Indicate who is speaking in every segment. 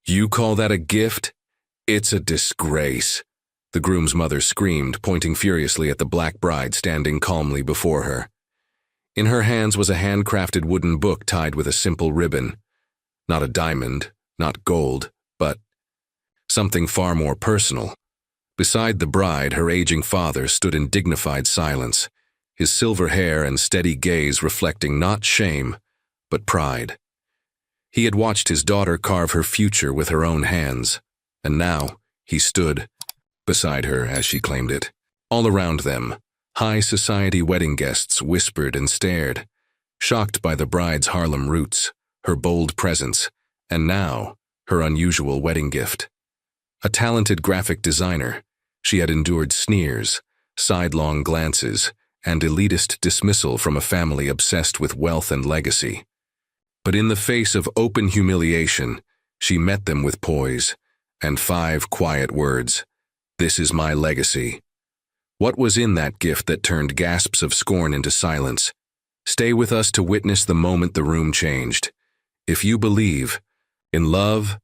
Speaker 1: You call that a gift? It's a disgrace. The groom's mother screamed, pointing furiously at the black bride standing calmly before her. In her hands was a handcrafted wooden book tied with a simple ribbon. Not a diamond, not gold, but something far more personal. Beside the bride, her aging father stood in dignified silence, his silver hair and steady gaze reflecting not shame, but pride. He had watched his daughter carve her future with her own hands, and now he stood beside her as she claimed it. All around them, high society wedding guests whispered and stared, shocked by the bride's Harlem roots, her bold presence, and now her unusual wedding gift. A talented graphic designer, she had endured sneers, sidelong glances, and elitist dismissal from a family obsessed with wealth and legacy. But in the face of open humiliation, she met them with poise and 5 quiet words: "This is my legacy." What was in that gift that turned gasps of scorn into silence? Stay with us to witness the moment the room changed. If you believe in love,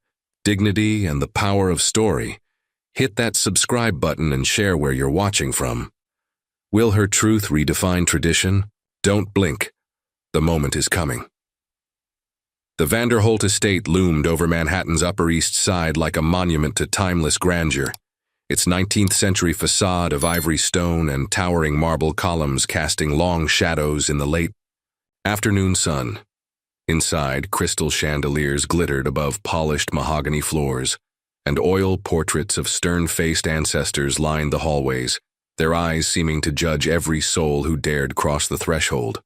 Speaker 1: dignity, and the power of story, hit that subscribe button and share where you're watching from. Will her truth redefine tradition? Don't blink. The moment is coming. The Vanderholt estate loomed over Manhattan's Upper East Side like a monument to timeless grandeur, its 19th-century facade of ivory stone and towering marble columns casting long shadows in the late afternoon sun. Inside, crystal chandeliers glittered above polished mahogany floors, and oil portraits of stern-faced ancestors lined the hallways, their eyes seeming to judge every soul who dared cross the threshold.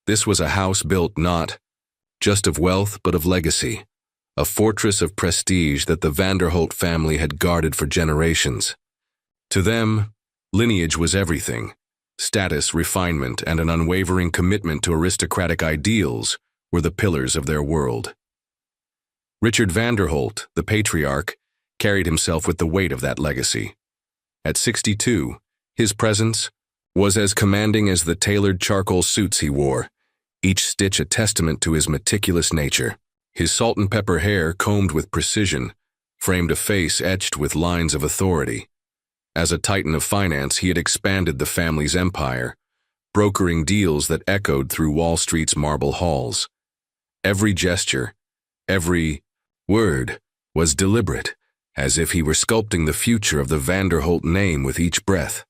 Speaker 1: This was a house built not just of wealth but of legacy, a fortress of prestige that the Vanderholt family had guarded for generations. To them, lineage was everything. Status, refinement, and an unwavering commitment to aristocratic ideals were the pillars of their world. Richard Vanderholt, the patriarch, carried himself with the weight of that legacy. At 62, his presence was as commanding as the tailored charcoal suits he wore, each stitch a testament to his meticulous nature. His salt and pepper hair, combed with precision, framed a face etched with lines of authority. As a titan of finance, he had expanded the family's empire, brokering deals that echoed through Wall Street's marble halls. Every gesture, every word, was deliberate, as if he were sculpting the future of the Vanderholt name with each breath.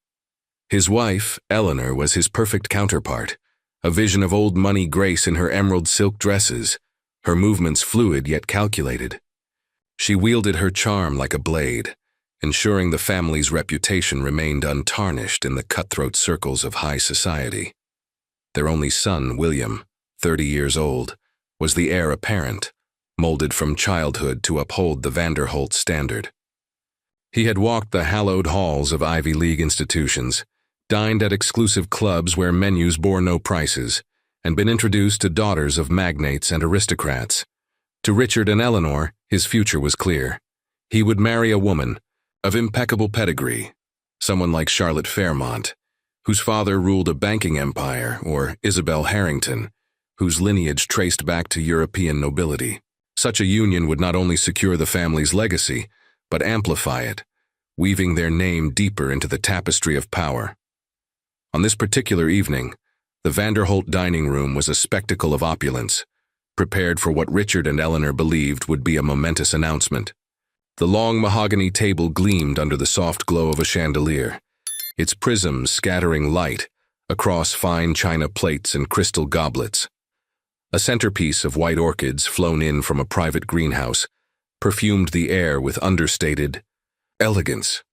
Speaker 1: His wife, Eleanor, was his perfect counterpart, a vision of old money grace in her emerald silk dresses, her movements fluid yet calculated. She wielded her charm like a blade, ensuring the family's reputation remained untarnished in the cutthroat circles of high society. Their only son, William, 30 years old, was the heir apparent, molded from childhood to uphold the Vanderholt standard. He had walked the hallowed halls of Ivy League institutions, dined at exclusive clubs where menus bore no prices, and been introduced to daughters of magnates and aristocrats. To Richard and Eleanor, his future was clear. He would marry a woman of impeccable pedigree, someone like Charlotte Fairmont, whose father ruled a banking empire, or Isabel Harrington, whose lineage traced back to European nobility. Such a union would not only secure the family's legacy, but amplify it, weaving their name deeper into the tapestry of power. On this particular evening, the Vanderholt dining room was a spectacle of opulence, prepared for what Richard and Eleanor believed would be a momentous announcement. The long mahogany table gleamed under the soft glow of a chandelier, its prisms scattering light across fine china plates and crystal goblets. A centerpiece of white orchids flown in from a private greenhouse perfumed the air with understated elegance.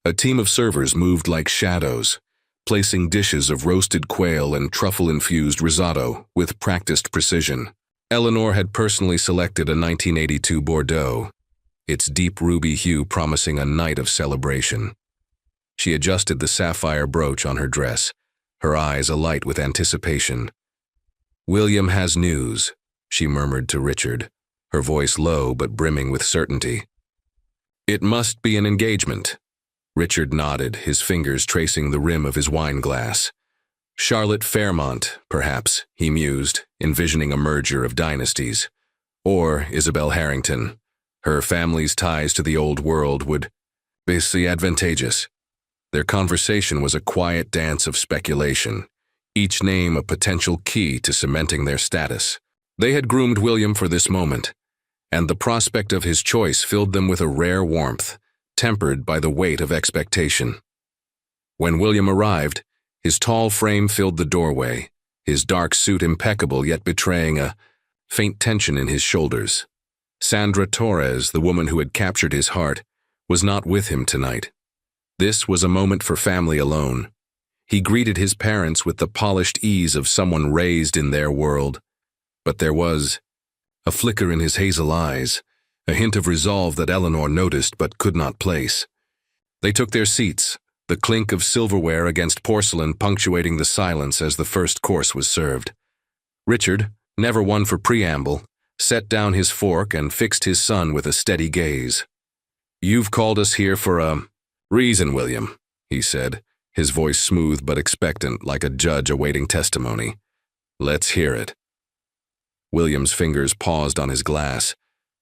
Speaker 1: A team of servers moved like shadows, placing dishes of roasted quail and truffle-infused risotto with practiced precision. Eleanor had personally selected a 1982 Bordeaux, its deep ruby hue promising a night of celebration. She adjusted the sapphire brooch on her dress, her eyes alight with anticipation. "William has news," she murmured to Richard, her voice low but brimming with certainty. "It must be an engagement." Richard nodded, his fingers tracing the rim of his wine glass. Charlotte Fairmont, perhaps, he mused, envisioning a merger of dynasties. Or Isabel Harrington, Her family's ties to the old world would be advantageous. Their conversation was a quiet dance of speculation, each name a potential key to cementing their status. They had groomed William for this moment, and the prospect of his choice filled them with a rare warmth, tempered by the weight of expectation. When William arrived, his tall frame filled the doorway, his dark suit impeccable yet betraying a faint tension in his shoulders. Sandra Torres, the woman who had captured his heart, was not with him tonight. This was a moment for family alone. He greeted his parents with the polished ease of someone raised in their world, but there was a flicker in his hazel eyes, a hint of resolve that Eleanor noticed but could not place. They took their seats, the clink of silverware against porcelain punctuating the silence as the first course was served. Richard, never one for preamble, set down his fork and fixed his son with a steady gaze. "You've called us here for a reason, William," he said, his voice smooth but expectant like a judge awaiting testimony. "Let's hear it." William's fingers paused on his glass,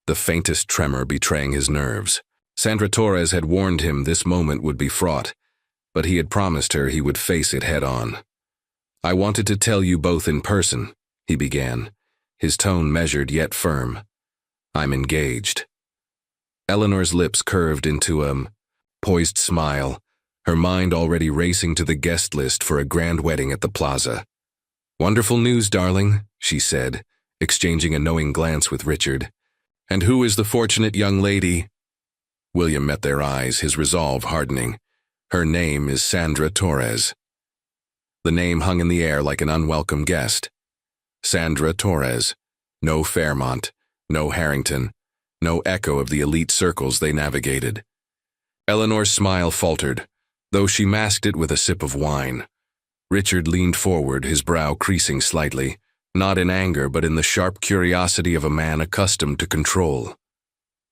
Speaker 1: the faintest tremor betraying his nerves. Sandra Torres had warned him this moment would be fraught, but he had promised her he would face it head-on. "I wanted to tell you both in person," he began, his tone measured yet firm. "I'm engaged." Eleanor's lips curved into a poised smile, her mind already racing to the guest list for a grand wedding at the plaza. "Wonderful news, darling," she said, exchanging a knowing glance with Richard. "And who is the fortunate young lady?" William met their eyes, his resolve hardening. "Her name is Sandra Torres." The name hung in the air like an unwelcome guest. Sandra Torres. No Fairmont, no Harrington, no echo of the elite circles they navigated. Eleanor's smile faltered, though she masked it with a sip of wine. Richard leaned forward, his brow creasing slightly, not in anger but in the sharp curiosity of a man accustomed to control.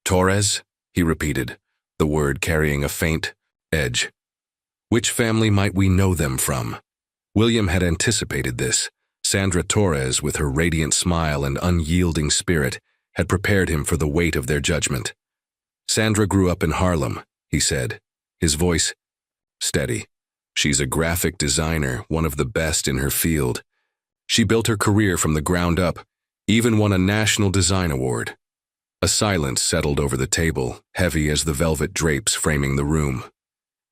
Speaker 1: "Torres?" he repeated, the word carrying a faint edge. "Which family might we know them from?" William had anticipated this. Sandra Torres, with her radiant smile and unyielding spirit, had prepared him for the weight of their judgment. "Sandra grew up in Harlem," he said, his voice steady. "She's a graphic designer, one of the best in her field. She built her career from the ground up, even won a National Design Award." A silence settled over the table, heavy as the velvet drapes framing the room.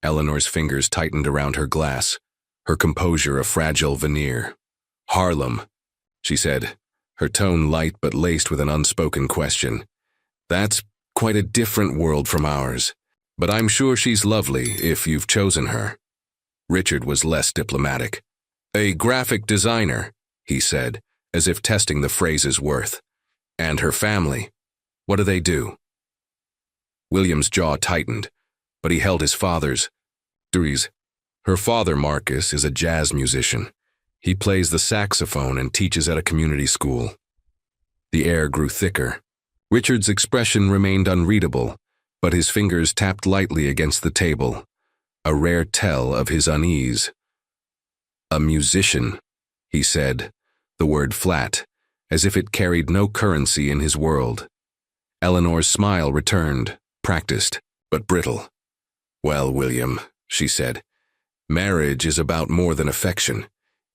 Speaker 1: Eleanor's fingers tightened around her glass, her composure a fragile veneer. "Harlem," she said, her tone light but laced with an unspoken question. "That's quite a different world from ours, but I'm sure she's lovely if you've chosen her." Richard was less diplomatic. "A graphic designer," he said, as if testing the phrase's worth. "And her family. What do they do?" William's jaw tightened, but he held his father's. "Her father, Marcus, is a jazz musician. He plays the saxophone and teaches at a community school." The air grew thicker. Richard's expression remained unreadable, but his fingers tapped lightly against the table, a rare tell of his unease. "A musician," he said, the word flat, as if it carried no currency in his world. Eleanor's smile returned, practiced, but brittle. "Well, William," she said, "marriage is about more than affection.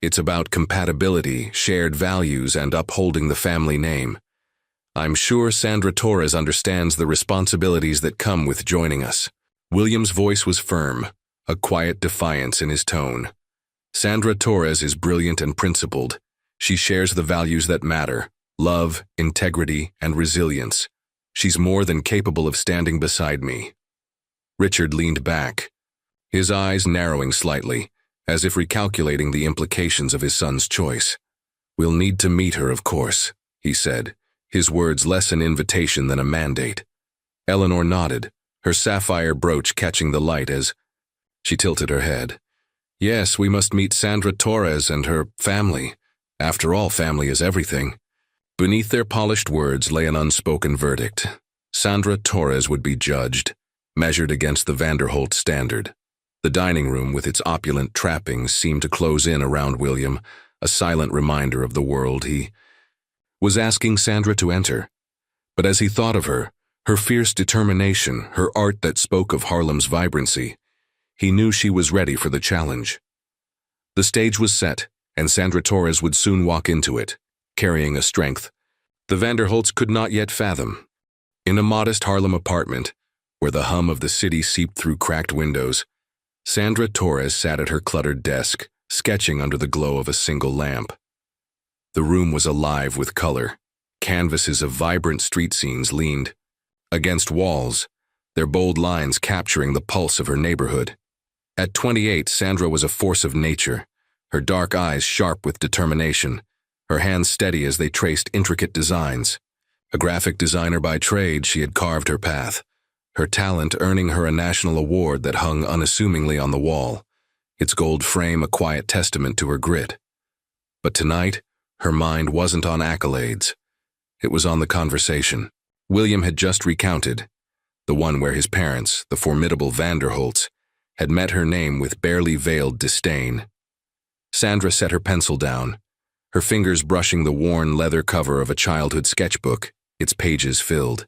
Speaker 1: It's about compatibility, shared values, and upholding the family name. I'm sure Sandra Torres understands the responsibilities that come with joining us." William's voice was firm, a quiet defiance in his tone. "Sandra Torres is brilliant and principled. She shares the values that matter: love, integrity, and resilience. She's more than capable of standing beside me." Richard leaned back, his eyes narrowing slightly, as if recalculating the implications of his son's choice. "We'll need to meet her, of course," he said, his words less an invitation than a mandate. Eleanor nodded, her sapphire brooch catching the light as she tilted her head. "Yes, we must meet Sandra Torres and her family. After all, family is everything." Beneath their polished words lay an unspoken verdict. Sandra Torres would be judged, measured against the Vanderholt standard. The dining room, with its opulent trappings, seemed to close in around William, a silent reminder of the world he was asking Sandra to enter. But as he thought of her, Her fierce determination, her art that spoke of Harlem's vibrancy. He knew she was ready for the challenge. The stage was set, and Sandra Torres would soon walk into it, carrying a strength the Vanderholts could not yet fathom. In a modest Harlem apartment, where the hum of the city seeped through cracked windows, Sandra Torres sat at her cluttered desk, sketching under the glow of a single lamp. The room was alive with color. Canvases of vibrant street scenes leaned against walls, their bold lines capturing the pulse of her neighborhood. At 28, Sandra was a force of nature, her dark eyes sharp with determination, her hands steady as they traced intricate designs. A graphic designer by trade, she had carved her path, her talent earning her a national award that hung unassumingly on the wall, its gold frame a quiet testament to her grit. But tonight, her mind wasn't on accolades. It was on the conversation William had just recounted, the one where his parents, the formidable Vanderholts, had met her name with barely veiled disdain. Sandra set her pencil down, her fingers brushing the worn leather cover of a childhood sketchbook, its pages filled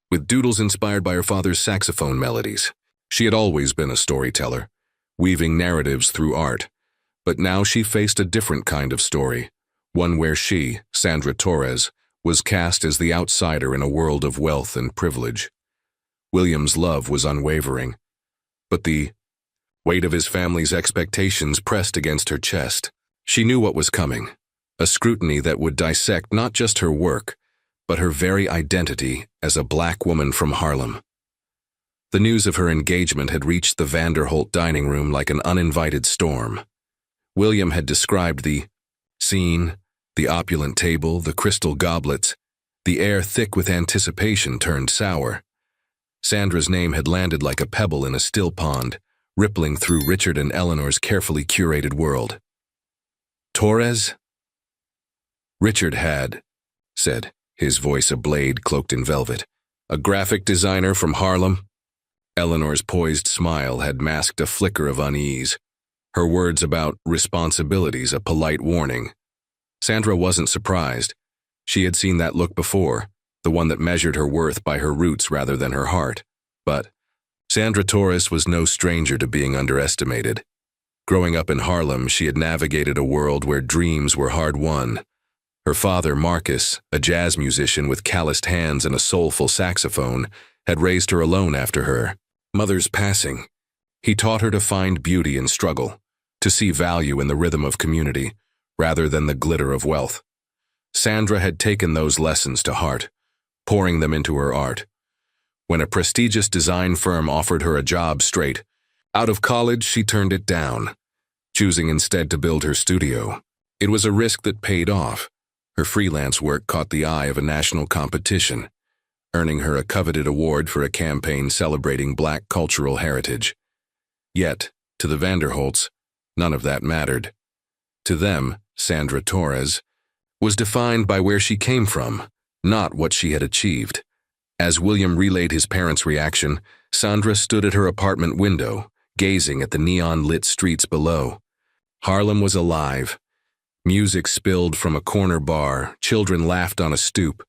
Speaker 1: with doodles inspired by her father's saxophone melodies. She had always been a storyteller, weaving narratives through art, but now she faced a different kind of story, one where she, Sandra Torres, was cast as the outsider in a world of wealth and privilege. William's love was unwavering, but the weight of his family's expectations pressed against her chest. She knew what was coming, a scrutiny that would dissect not just her work, but her very identity as a black woman from Harlem. The news of her engagement had reached the Vanderholt dining room like an uninvited storm. William had described the scene, the opulent table, the crystal goblets, the air thick with anticipation turned sour. Sandra's name had landed like a pebble in a still pond, rippling through Richard and Eleanor's carefully curated world. Torres? Richard had said, his voice a blade cloaked in velvet. A graphic designer from Harlem? Eleanor's poised smile had masked a flicker of unease, her words about responsibilities a polite warning. Sandra wasn't surprised. She had seen that look before, the one that measured her worth by her roots rather than her heart. But Sandra Torres was no stranger to being underestimated. Growing up in Harlem, she had navigated a world where dreams were hard-won. Her father, Marcus, a jazz musician with calloused hands and a soulful saxophone, had raised her alone after her mother's passing. He taught her to find beauty in struggle, to see value in the rhythm of community, rather than the glitter of wealth. Sandra had taken those lessons to heart, pouring them into her art. When a prestigious design firm offered her a job straight out of college, she turned it down, choosing instead to build her studio. It was a risk that paid off. Her freelance work caught the eye of a national competition, earning her a coveted award for a campaign celebrating black cultural heritage. Yet, to the Vanderholts, none of that mattered. To them, Sandra Torres was defined by where she came from, not what she had achieved. As William relayed his parents' reaction, Sandra stood at her apartment window, gazing at the neon-lit streets below. Harlem was alive. Music spilled from a corner bar, children laughed on a stoop,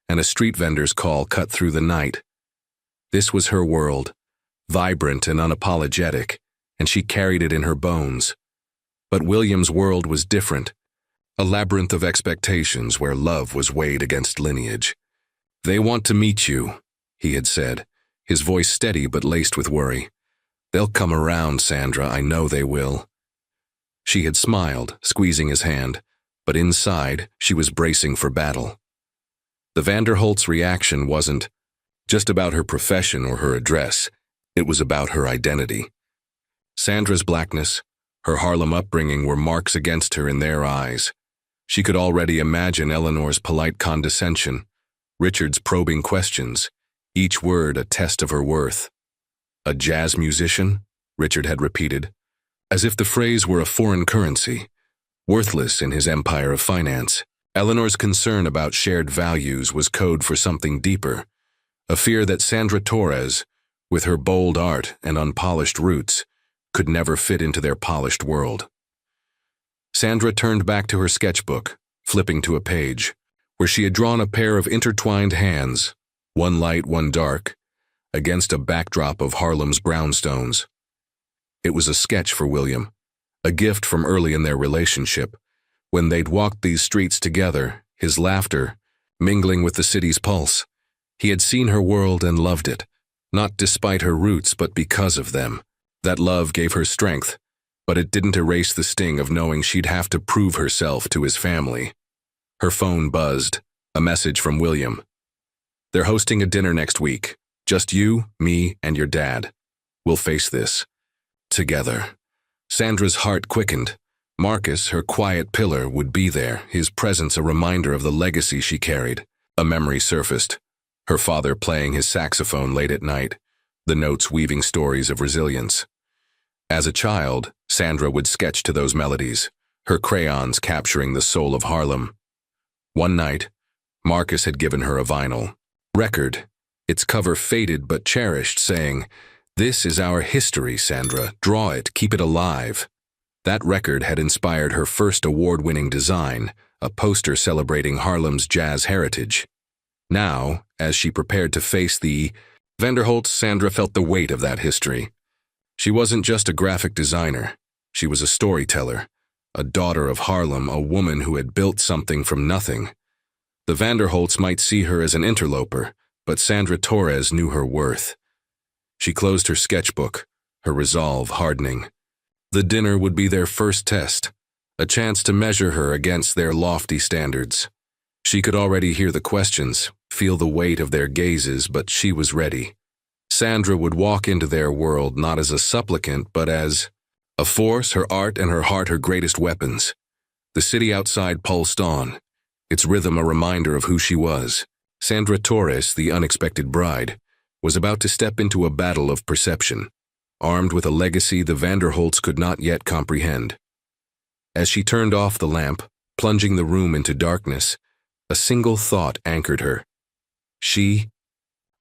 Speaker 1: and a street vendor's call cut through the night. This was her world, vibrant and unapologetic, and she carried it in her bones. But William's world was different, a labyrinth of expectations where love was weighed against lineage. "They want to meet you," he had said, his voice steady but laced with worry. "They'll come around, Sandra, I know they will." She had smiled, squeezing his hand, but inside she was bracing for battle. The Vanderholt's reaction wasn't just about her profession or her address, it was about her identity. Sandra's blackness, her Harlem upbringing were marks against her in their eyes. She could already imagine Eleanor's polite condescension, Richard's probing questions, each word a test of her worth. "A jazz musician?" Richard had repeated, as if the phrase were a foreign currency, worthless in his empire of finance. Eleanor's concern about shared values was code for something deeper, a fear that Sandra Torres, with her bold art and unpolished roots, could never fit into their polished world. Sandra turned back to her sketchbook, flipping to a page, where she had drawn a pair of intertwined hands, one light, one dark, against a backdrop of Harlem's brownstones. It was a sketch for William, a gift from early in their relationship, when they'd walked these streets together, his laughter mingling with the city's pulse. He had seen her world and loved it, not despite her roots but because of them. That love gave her strength, but it didn't erase the sting of knowing she'd have to prove herself to his family. Her phone buzzed, a message from William. "They're hosting a dinner next week. Just you, me, and your dad. We'll face this together." Sandra's heart quickened. Marcus, her quiet pillar, would be there, his presence a reminder of the legacy she carried. A memory surfaced, her father playing his saxophone late at night, the notes weaving stories of resilience. As a child, Sandra would sketch to those melodies, her crayons capturing the soul of Harlem. One night, Marcus had given her a vinyl record, its cover faded but cherished, saying, "This is our history, Sandra. Draw it, keep it alive." That record had inspired her first award-winning design, a poster celebrating Harlem's jazz heritage. Now, as she prepared to face the Vanderholts, Sandra felt the weight of that history. She wasn't just a graphic designer. She was a storyteller, a daughter of Harlem, a woman who had built something from nothing. The Vanderholts might see her as an interloper, but Sandra Torres knew her worth. She closed her sketchbook, her resolve hardening. The dinner would be their first test, a chance to measure her against their lofty standards. She could already hear the questions, feel the weight of their gazes, but she was ready. Sandra would walk into their world not as a supplicant, but as a force, her art and her heart her greatest weapons. The city outside pulsed on, its rhythm a reminder of who she was. Sandra Torres, the unexpected bride, was about to step into a battle of perception, armed with a legacy the Vanderholts could not yet comprehend. As she turned off the lamp, plunging the room into darkness, a single thought anchored her. She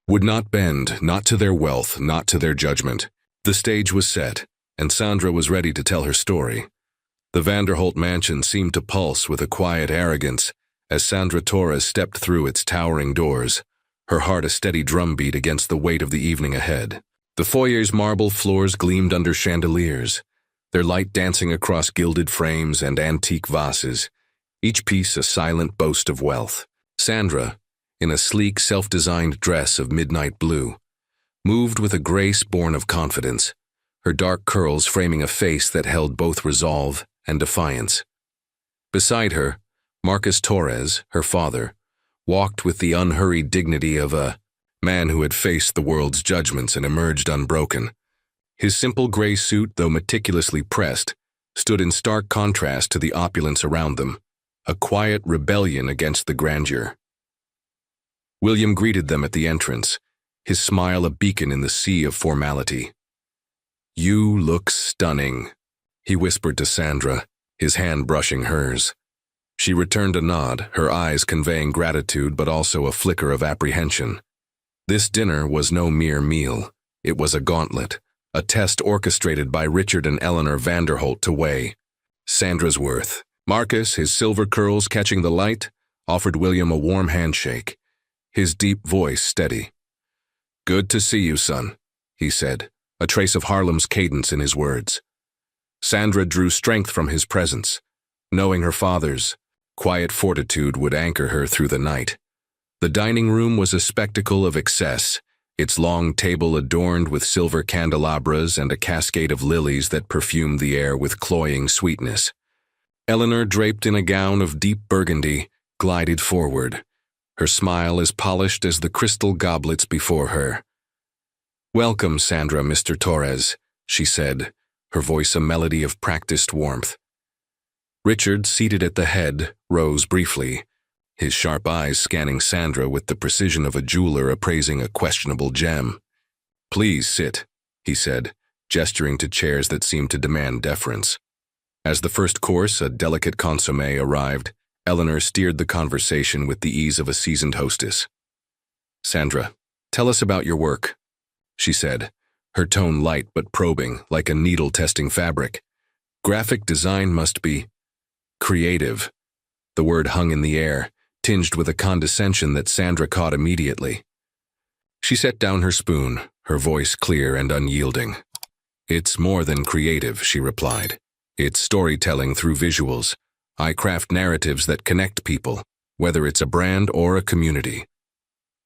Speaker 1: would not bend, not to their wealth, not to their judgment. The stage was set, and Sandra was ready to tell her story. The Vanderholt mansion seemed to pulse with a quiet arrogance as Sandra Torres stepped through its towering doors, her heart a steady drumbeat against the weight of the evening ahead. The foyer's marble floors gleamed under chandeliers, their light dancing across gilded frames and antique vases, each piece a silent boast of wealth. Sandra, in a sleek, self-designed dress of midnight blue, moved with a grace born of confidence, her dark curls framing a face that held both resolve and defiance. Beside her, Marcus Torres, her father, walked with the unhurried dignity of a man who had faced the world's judgments and emerged unbroken. His simple gray suit, though meticulously pressed, stood in stark contrast to the opulence around them, a quiet rebellion against the grandeur. William greeted them at the entrance, his smile a beacon in the sea of formality. "You look stunning," he whispered to Sandra, his hand brushing hers. She returned a nod, her eyes conveying gratitude but also a flicker of apprehension. This dinner was no mere meal. It was a gauntlet, a test orchestrated by Richard and Eleanor Vanderholt to weigh Sandra's worth. Marcus, his silver curls catching the light, offered William a warm handshake, his deep voice steady. "Good to see you, son," he said, a trace of Harlem's cadence in his words. Sandra drew strength from his presence, knowing her father's quiet fortitude would anchor her through the night. The dining room was a spectacle of excess, its long table adorned with silver candelabras and a cascade of lilies that perfumed the air with cloying sweetness. Eleanor, draped in a gown of deep burgundy, glided forward, her smile as polished as the crystal goblets before her. "Welcome, Sandra, Mr. Torres," she said, her voice a melody of practiced warmth. Richard, seated at the head, rose briefly, his sharp eyes scanning Sandra with the precision of a jeweler appraising a questionable gem. "Please sit," he said, gesturing to chairs that seemed to demand deference. As the first course, a delicate consommé, arrived, Eleanor steered the conversation with the ease of a seasoned hostess. "Sandra, tell us about your work," she said, her tone light but probing, like a needle testing fabric. "Graphic design must be creative." The word hung in the air, tinged with a condescension that Sandra caught immediately. She set down her spoon, her voice clear and unyielding. "It's more than creative," she replied. "It's storytelling through visuals. I craft narratives that connect people, whether it's a brand or a community."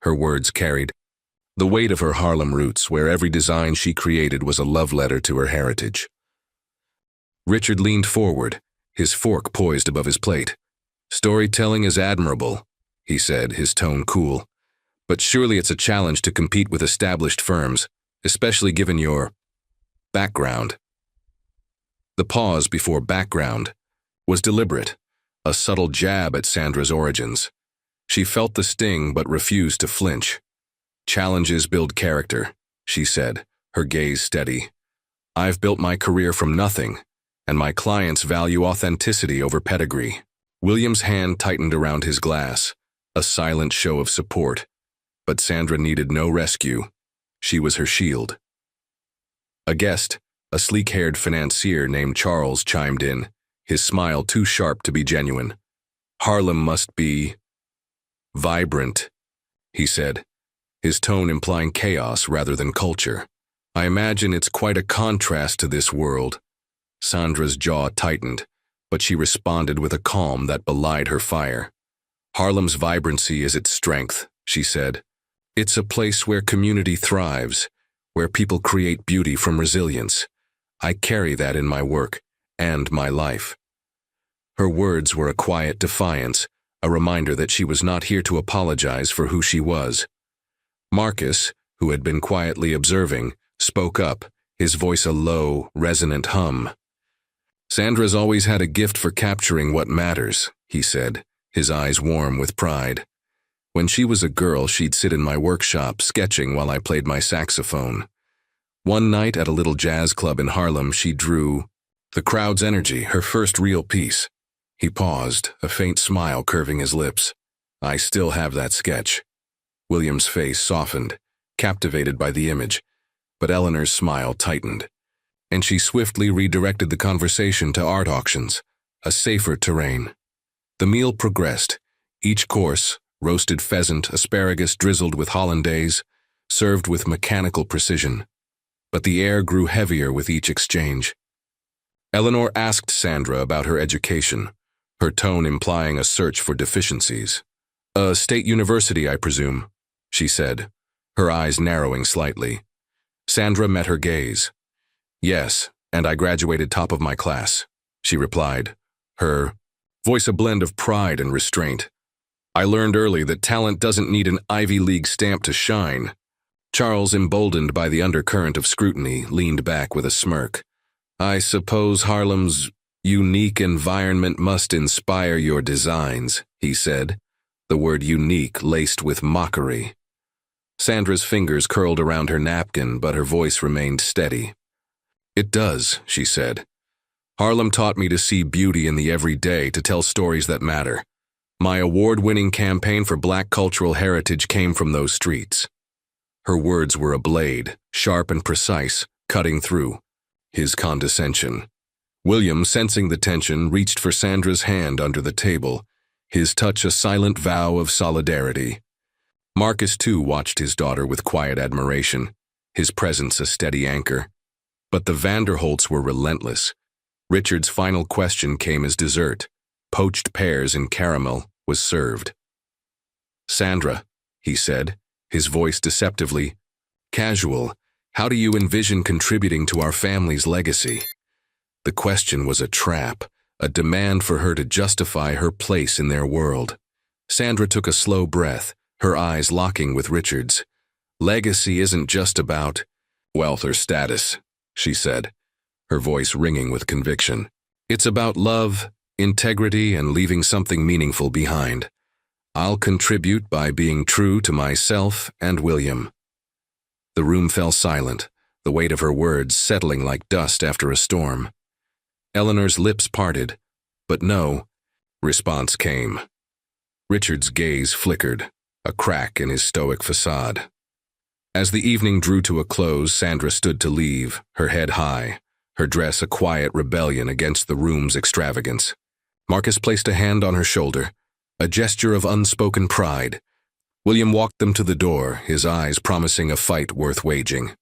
Speaker 1: Her words carried the weight of her Harlem roots, where every design she created was a love letter to her heritage. Richard leaned forward, his fork poised above his plate. "Storytelling is admirable," he said, his tone cool. "But surely it's a challenge to compete with established firms, especially given your background." The pause before background was deliberate, a subtle jab at Sandra's origins. She felt the sting but refused to flinch. "Challenges build character," she said, her gaze steady. "I've built my career from nothing, and my clients value authenticity over pedigree." William's hand tightened around his glass, a silent show of support. But Sandra needed no rescue. She was her shield. A guest, a sleek-haired financier named Charles, chimed in, his smile too sharp to be genuine. "Harlem must be vibrant," he said, his tone implying chaos rather than culture. "I imagine it's quite a contrast to this world." Sandra's jaw tightened, but she responded with a calm that belied her fire. "Harlem's vibrancy is its strength," she said. "It's a place where community thrives, where people create beauty from resilience. I carry that in my work and my life." Her words were a quiet defiance, a reminder that she was not here to apologize for who she was. Marcus, who had been quietly observing, spoke up, his voice a low, resonant hum. "Sandra's always had a gift for capturing what matters," he said, his eyes warm with pride. "When she was a girl, she'd sit in my workshop sketching while I played my saxophone. One night at a little jazz club in Harlem, she drew the crowd's energy, her first real piece." He paused, a faint smile curving his lips. "I still have that sketch." William's face softened, captivated by the image, but Eleanor's smile tightened, and she swiftly redirected the conversation to art auctions, a safer terrain. The meal progressed, each course, roasted pheasant, asparagus drizzled with hollandaise, served with mechanical precision. But the air grew heavier with each exchange. Eleanor asked Sandra about her education, her tone implying a search for deficiencies. "A state university, I presume," she said, her eyes narrowing slightly. Sandra met her gaze. "Yes, and I graduated top of my class," she replied, her voice a blend of pride and restraint. "I learned early that talent doesn't need an Ivy League stamp to shine." Charles, emboldened by the undercurrent of scrutiny, leaned back with a smirk. "I suppose Harlem's unique environment must inspire your designs," he said, the word unique laced with mockery. Sandra's fingers curled around her napkin, but her voice remained steady. "It does," she said. "Harlem taught me to see beauty in the everyday, to tell stories that matter. My award-winning campaign for Black cultural heritage came from those streets." Her words were a blade, sharp and precise, cutting through his condescension. William, sensing the tension, reached for Sandra's hand under the table, his touch a silent vow of solidarity. Marcus, too, watched his daughter with quiet admiration, his presence a steady anchor. But the Vanderholts were relentless. Richard's final question came as dessert. Poached pears in caramel was served. "Sandra," he said, his voice deceptively casual, "how do you envision contributing to our family's legacy?" The question was a trap, a demand for her to justify her place in their world. Sandra took a slow breath, her eyes locking with Richard's. "Legacy isn't just about wealth or status," she said, her voice ringing with conviction. "It's about love, integrity, and leaving something meaningful behind. I'll contribute by being true to myself and William." The room fell silent, the weight of her words settling like dust after a storm. Eleanor's lips parted, but no response came. Richard's gaze flickered, a crack in his stoic facade. As the evening drew to a close, Sandra stood to leave, her head high, her dress a quiet rebellion against the room's extravagance. Marcus placed a hand on her shoulder, a gesture of unspoken pride. William walked them to the door, his eyes promising a fight worth waging.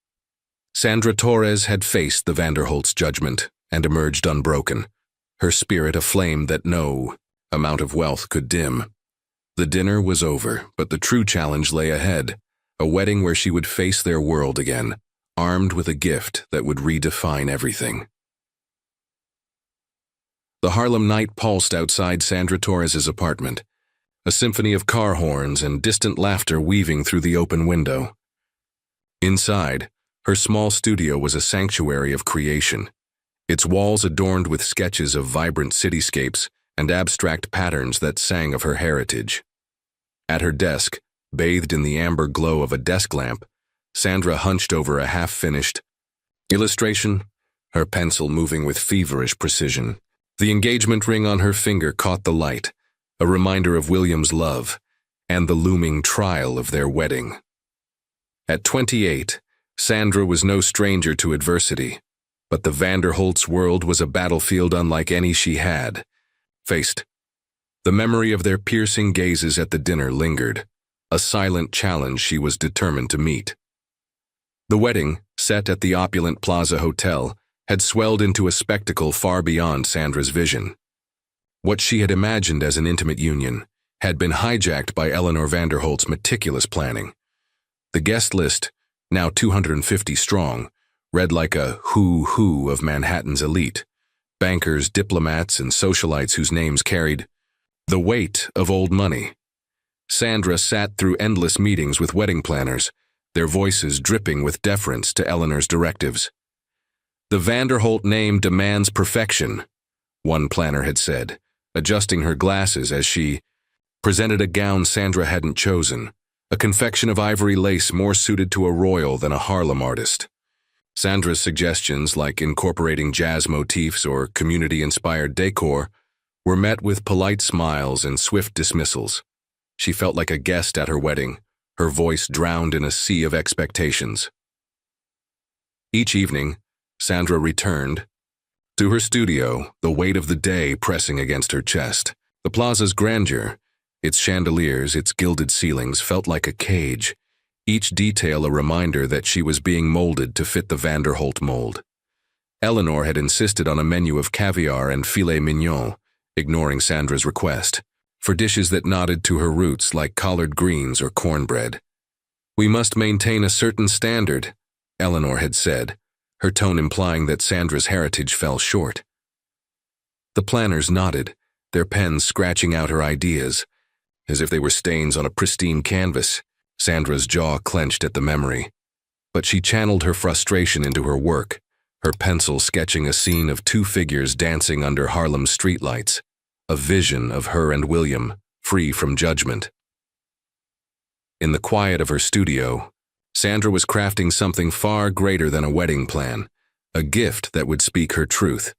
Speaker 1: Sandra Torres had faced the Vanderholt's judgment and emerged unbroken, her spirit a flame that no amount of wealth could dim. The dinner was over, but the true challenge lay ahead, a wedding where she would face their world again, armed with a gift that would redefine everything. The Harlem night pulsed outside Sandra Torres's apartment, a symphony of car horns and distant laughter weaving through the open window. Inside, her small studio was a sanctuary of creation, its walls adorned with sketches of vibrant cityscapes and abstract patterns that sang of her heritage. At her desk, bathed in the amber glow of a desk lamp, Sandra hunched over a half-finished illustration, her pencil moving with feverish precision. The engagement ring on her finger caught the light, a reminder of William's love and the looming trial of their wedding. At 28, Sandra was no stranger to adversity, but the Vanderholt's world was a battlefield unlike any she had faced. The memory of their piercing gazes at the dinner lingered, a silent challenge she was determined to meet. The wedding, set at the opulent Plaza Hotel, had swelled into a spectacle far beyond Sandra's vision. What she had imagined as an intimate union had been hijacked by Eleanor Vanderholt's meticulous planning. The guest list, now 250 strong, read like a who's who of Manhattan's elite, bankers, diplomats, and socialites whose names carried the weight of old money. Sandra sat through endless meetings with wedding planners, their voices dripping with deference to Eleanor's directives. "The Vanderholt name demands perfection," one planner had said, adjusting her glasses as she presented a gown Sandra hadn't chosen, a confection of ivory lace more suited to a royal than a Harlem artist. Sandra's suggestions, like incorporating jazz motifs or community-inspired decor, were met with polite smiles and swift dismissals. She felt like a guest at her wedding, her voice drowned in a sea of expectations. Each evening, Sandra returned to her studio, the weight of the day pressing against her chest. The plaza's grandeur, its chandeliers, its gilded ceilings, felt like a cage, each detail a reminder that she was being molded to fit the Vanderholt mold. Eleanor had insisted on a menu of caviar and filet mignon, ignoring Sandra's request, for dishes that nodded to her roots like collard greens or cornbread. "We must maintain a certain standard," Eleanor had said, her tone implying that Sandra's heritage fell short. The planners nodded, their pens scratching out her ideas, as if they were stains on a pristine canvas. Sandra's jaw clenched at the memory, but she channeled her frustration into her work, her pencil sketching a scene of two figures dancing under Harlem's streetlights, a vision of her and William, free from judgment. In the quiet of her studio, Sandra was crafting something far greater than a wedding plan, a gift that would speak her truth.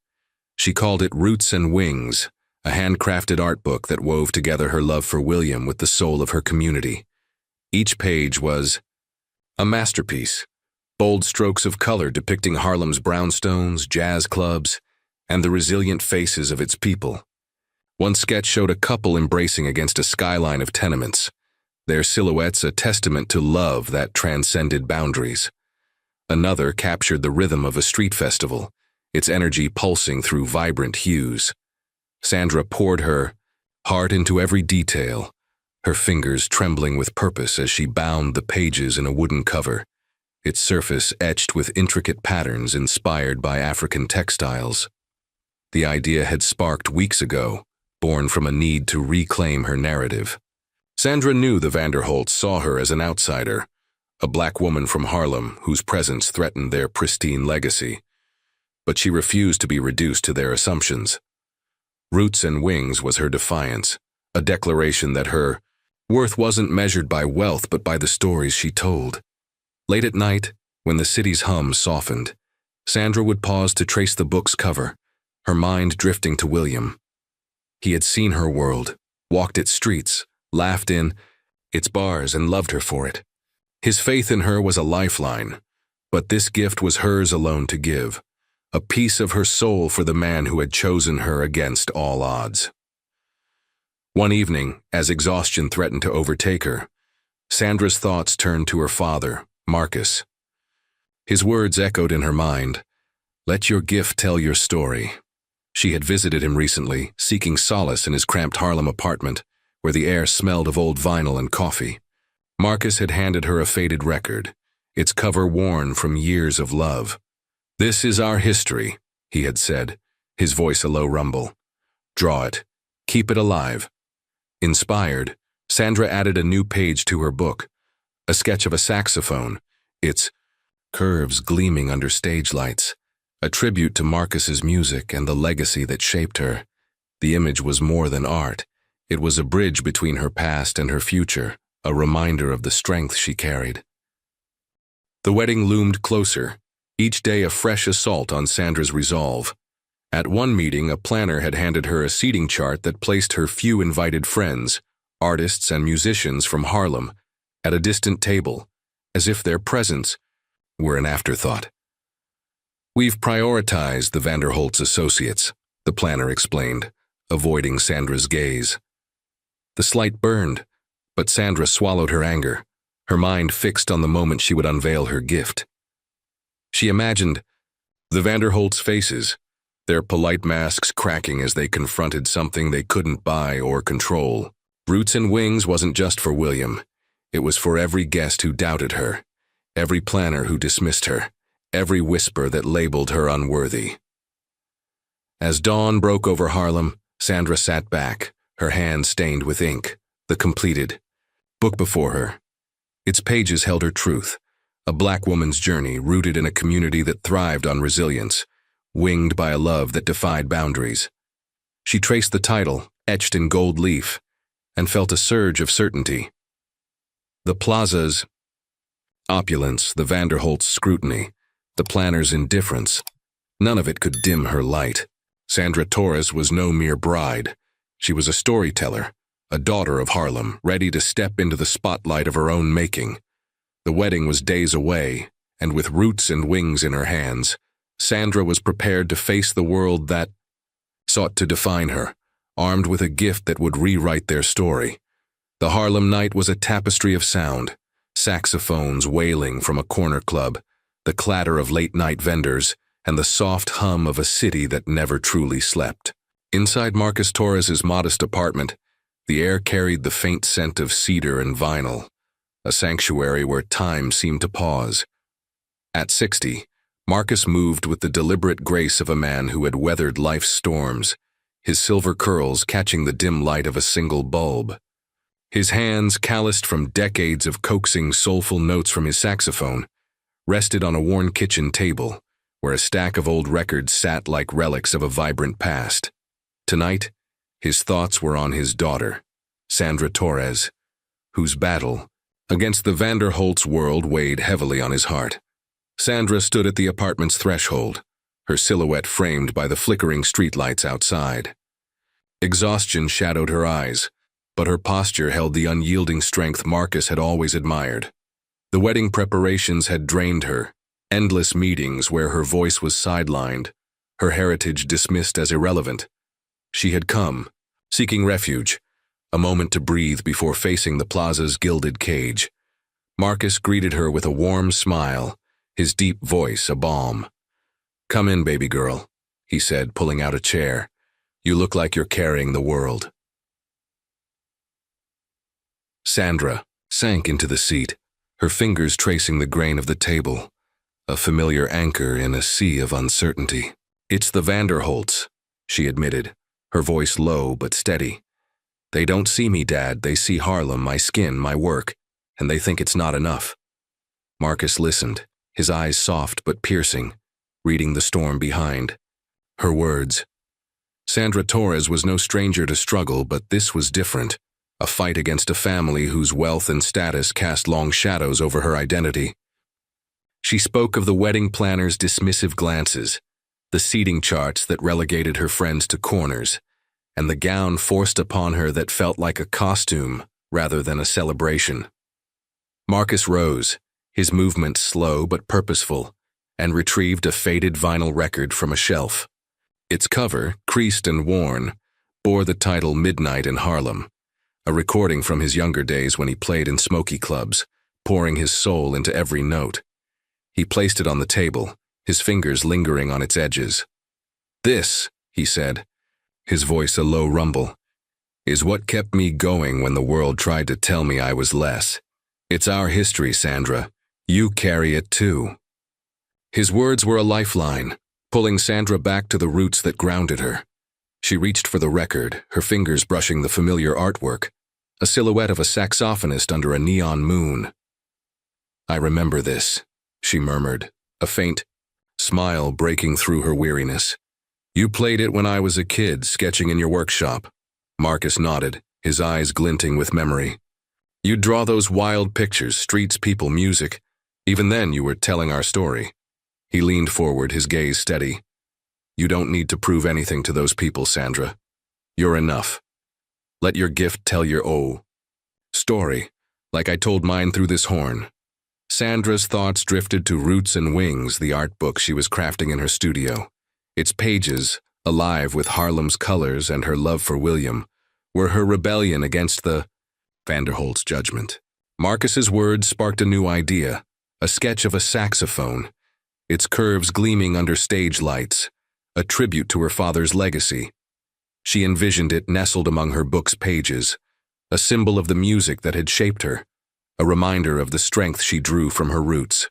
Speaker 1: She called it Roots and Wings, a handcrafted art book that wove together her love for William with the soul of her community. Each page was a masterpiece, bold strokes of color depicting Harlem's brownstones, jazz clubs, and the resilient faces of its people. One sketch showed a couple embracing against a skyline of tenements, their silhouettes a testament to love that transcended boundaries. Another captured the rhythm of a street festival, its energy pulsing through vibrant hues. Sandra poured her heart into every detail, her fingers trembling with purpose as she bound the pages in a wooden cover, its surface etched with intricate patterns inspired by African textiles. The idea had sparked weeks ago, born from a need to reclaim her narrative. Sandra knew the Vanderholts saw her as an outsider, a black woman from Harlem whose presence threatened their pristine legacy. But she refused to be reduced to their assumptions. Roots and Wings was her defiance, a declaration that her worth wasn't measured by wealth but by the stories she told. Late at night, when the city's hum softened, Sandra would pause to trace the book's cover, her mind drifting to William. He had seen her world, walked its streets, laughed in its bars, and loved her for it. His faith in her was a lifeline, but this gift was hers alone to give, a piece of her soul for the man who had chosen her against all odds. One evening, as exhaustion threatened to overtake her, Sandra's thoughts turned to her father, Marcus. His words echoed in her mind. Let your gift tell your story. She had visited him recently, seeking solace in his cramped Harlem apartment, where the air smelled of old vinyl and coffee. Marcus had handed her a faded record, its cover worn from years of love. This is our history, he had said, his voice a low rumble. Draw it. Keep it alive. Inspired, Sandra added a new page to her book, a sketch of a saxophone, its curves gleaming under stage lights, a tribute to Marcus's music and the legacy that shaped her. The image was more than art. It was a bridge between her past and her future, a reminder of the strength she carried. The wedding loomed closer, each day a fresh assault on Sandra's resolve. At one meeting, a planner had handed her a seating chart that placed her few invited friends, artists and musicians from Harlem, at a distant table, as if their presence were an afterthought. We've prioritized the Vanderholt's associates, the planner explained, avoiding Sandra's gaze. The slight burned, but Sandra swallowed her anger, her mind fixed on the moment she would unveil her gift. She imagined the Vanderholt's faces, their polite masks cracking as they confronted something they couldn't buy or control. Roots and Wings wasn't just for William. It was for every guest who doubted her, every planner who dismissed her, every whisper that labeled her unworthy. As dawn broke over Harlem, Sandra sat back, her hands stained with ink, the completed book before her. Its pages held her truth, a black woman's journey rooted in a community that thrived on resilience, winged by a love that defied boundaries. She traced the title, etched in gold leaf, and felt a surge of certainty. The plaza's opulence, the Vanderholt's scrutiny, the planner's indifference, none of it could dim her light. Sandra Torres was no mere bride. She was a storyteller, a daughter of Harlem, ready to step into the spotlight of her own making. The wedding was days away, and with Roots and Wings in her hands, Sandra was prepared to face the world that sought to define her, armed with a gift that would rewrite their story. The Harlem night was a tapestry of sound, saxophones wailing from a corner club, the clatter of late-night vendors, and the soft hum of a city that never truly slept. Inside Marcus Torres's modest apartment, the air carried the faint scent of cedar and vinyl, a sanctuary where time seemed to pause. At 60, Marcus moved with the deliberate grace of a man who had weathered life's storms, his silver curls catching the dim light of a single bulb. His hands, calloused from decades of coaxing soulful notes from his saxophone, rested on a worn kitchen table, where a stack of old records sat like relics of a vibrant past. Tonight, his thoughts were on his daughter, Sandra Torres, whose battle against the Vanderholt's world weighed heavily on his heart. Sandra stood at the apartment's threshold, her silhouette framed by the flickering streetlights outside. Exhaustion shadowed her eyes, but her posture held the unyielding strength Marcus had always admired. The wedding preparations had drained her, endless meetings where her voice was sidelined, her heritage dismissed as irrelevant. She had come, seeking refuge, a moment to breathe before facing the plaza's gilded cage. Marcus greeted her with a warm smile, his deep voice a balm. "Come in, baby girl," he said, pulling out a chair. "You look like you're carrying the world." Sandra sank into the seat, her fingers tracing the grain of the table, a familiar anchor in a sea of uncertainty. "It's the Vanderholts," she admitted, her voice low but steady. "They don't see me, Dad. They see Harlem, my skin, my work, and they think it's not enough." Marcus listened, his eyes soft but piercing, reading the storm behind. Her words. Sandra Torres was no stranger to struggle, but this was different. A fight against a family whose wealth and status cast long shadows over her identity. She spoke of the wedding planner's dismissive glances, the seating charts that relegated her friends to corners, and the gown forced upon her that felt like a costume rather than a celebration. Marcus rose, his movement slow but purposeful, and retrieved a faded vinyl record from a shelf. Its cover, creased and worn, bore the title Midnight in Harlem, a recording from his younger days when he played in smoky clubs, pouring his soul into every note. He placed it on the table, his fingers lingering on its edges. "This," he said, his voice a low rumble, "is what kept me going when the world tried to tell me I was less. It's our history, Sandra. You carry it too." His words were a lifeline, pulling Sandra back to the roots that grounded her. She reached for the record, her fingers brushing the familiar artwork, a silhouette of a saxophonist under a neon moon. "I remember this," she murmured, a faint smile breaking through her weariness. "You played it when I was a kid, sketching in your workshop." Marcus nodded, his eyes glinting with memory. "You'd draw those wild pictures, streets, people, music. Even then you were telling our story." He leaned forward, his gaze steady. "You don't need to prove anything to those people, Sandra. You're enough. Let your gift tell your story, like I told mine through this horn." Sandra's thoughts drifted to Roots and Wings, the art book she was crafting in her studio. Its pages, alive with Harlem's colors and her love for William, were her rebellion against the Vanderholt's judgment. Marcus's words sparked a new idea, a sketch of a saxophone, its curves gleaming under stage lights, a tribute to her father's legacy. She envisioned it nestled among her book's pages, a symbol of the music that had shaped her, a reminder of the strength she drew from her roots.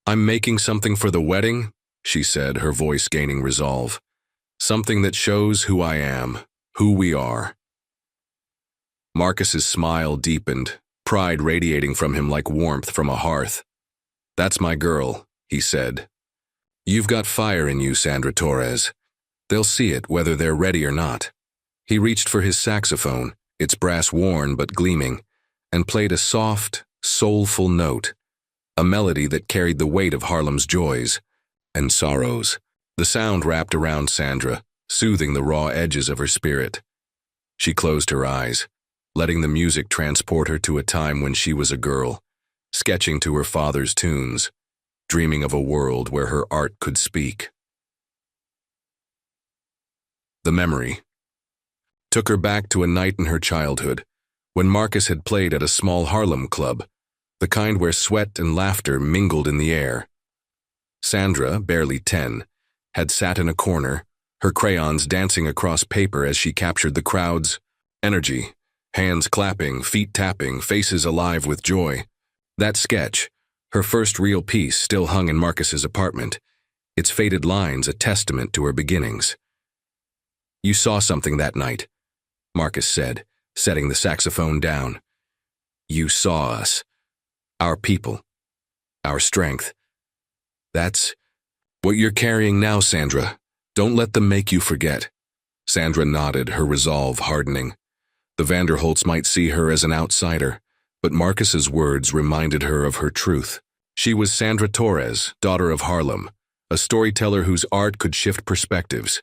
Speaker 1: "I'm making something for the wedding," she said, her voice gaining resolve. "Something that shows who I am, who we are." Marcus's smile deepened, pride radiating from him like warmth from a hearth. "That's my girl," he said. "You've got fire in you, Sandra Torres. They'll see it whether they're ready or not." He reached for his saxophone, its brass worn but gleaming, and played a soft, soulful note, a melody that carried the weight of Harlem's joys and sorrows. The sound wrapped around Sandra, soothing the raw edges of her spirit. She closed her eyes, letting the music transport her to a time when she was a girl, sketching to her father's tunes, dreaming of a world where her art could speak. The memory took her back to a night in her childhood, when Marcus had played at a small Harlem club, the kind where sweat and laughter mingled in the air. Sandra, barely 10, had sat in a corner, her crayons dancing across paper as she captured the crowd's energy, hands clapping, feet tapping, faces alive with joy. That sketch, her first real piece, still hung in Marcus's apartment, its faded lines a testament to her beginnings. "You saw something that night," Marcus said, setting the saxophone down. "You saw us. Our people. Our strength. That's what you're carrying now, Sandra. Don't let them make you forget." Sandra nodded, her resolve hardening. The Vanderholts might see her as an outsider, but Marcus's words reminded her of her truth. She was Sandra Torres, daughter of Harlem, a storyteller whose art could shift perspectives.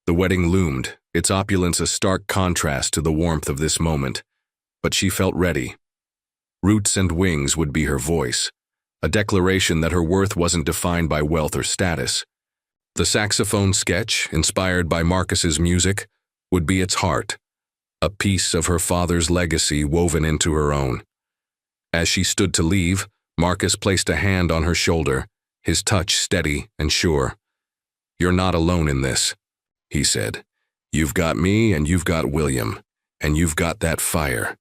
Speaker 1: The wedding loomed, its opulence a stark contrast to the warmth of this moment, but she felt ready. Roots and Wings would be her voice, a declaration that her worth wasn't defined by wealth or status. The saxophone sketch, inspired by Marcus's music, would be its heart, a piece of her father's legacy woven into her own. As she stood to leave, Marcus placed a hand on her shoulder, his touch steady and sure. "You're not alone in this," he said. "You've got me and you've got William, and you've got that fire."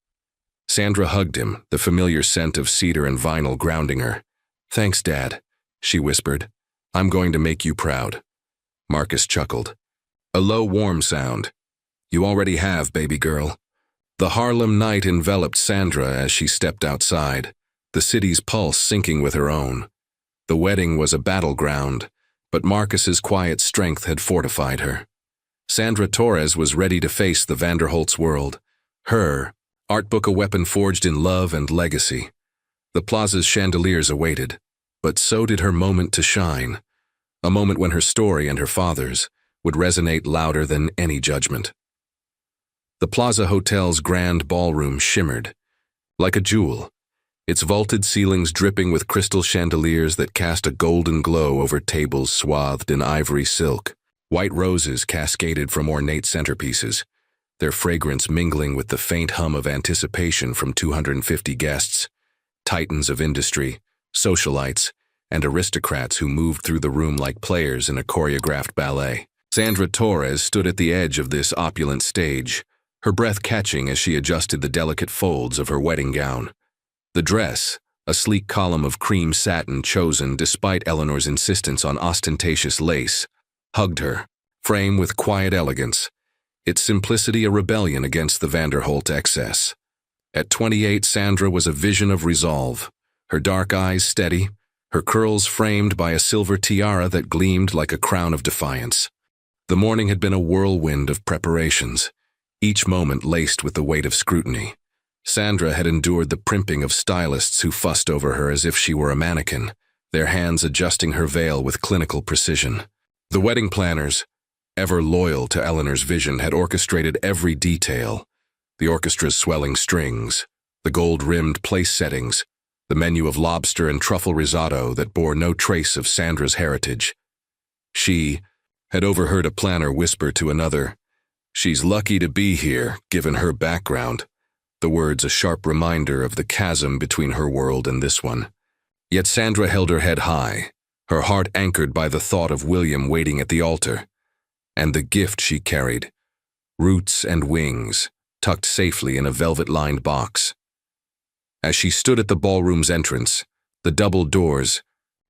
Speaker 1: Sandra hugged him, the familiar scent of cedar and vinyl grounding her. "Thanks, Dad," she whispered. "I'm going to make you proud." Marcus chuckled. A low, warm sound. "You already have, baby girl." The Harlem night enveloped Sandra as she stepped outside, the city's pulse syncing with her own. The wedding was a battleground, but Marcus's quiet strength had fortified her. Sandra Torres was ready to face the Vanderholt's world. Her art book a weapon forged in love and legacy. The plaza's chandeliers awaited, but so did her moment to shine, a moment when her story and her father's would resonate louder than any judgment. The Plaza Hotel's grand ballroom shimmered, like a jewel, its vaulted ceilings dripping with crystal chandeliers that cast a golden glow over tables swathed in ivory silk. White roses cascaded from ornate centerpieces, their fragrance mingling with the faint hum of anticipation from 250 guests, titans of industry, socialites, and aristocrats who moved through the room like players in a choreographed ballet. Sandra Torres stood at the edge of this opulent stage, her breath catching as she adjusted the delicate folds of her wedding gown. The dress, a sleek column of cream satin chosen despite Eleanor's insistence on ostentatious lace, hugged her, frame with quiet elegance, its simplicity a rebellion against the Vanderholt excess. At 28, Sandra was a vision of resolve, her dark eyes steady, her curls framed by a silver tiara that gleamed like a crown of defiance. The morning had been a whirlwind of preparations, each moment laced with the weight of scrutiny. Sandra had endured the primping of stylists who fussed over her as if she were a mannequin, their hands adjusting her veil with clinical precision. The wedding planners, ever loyal to Eleanor's vision, had orchestrated every detail: the orchestra's swelling strings, the gold-rimmed place settings, the menu of lobster and truffle risotto that bore no trace of Sandra's heritage. She had overheard a planner whisper to another, "She's lucky to be here, given her background," the words a sharp reminder of the chasm between her world and this one. Yet Sandra held her head high, her heart anchored by the thought of William waiting at the altar, and the gift she carried, roots and wings, tucked safely in a velvet-lined box. As she stood at the ballroom's entrance, the double doors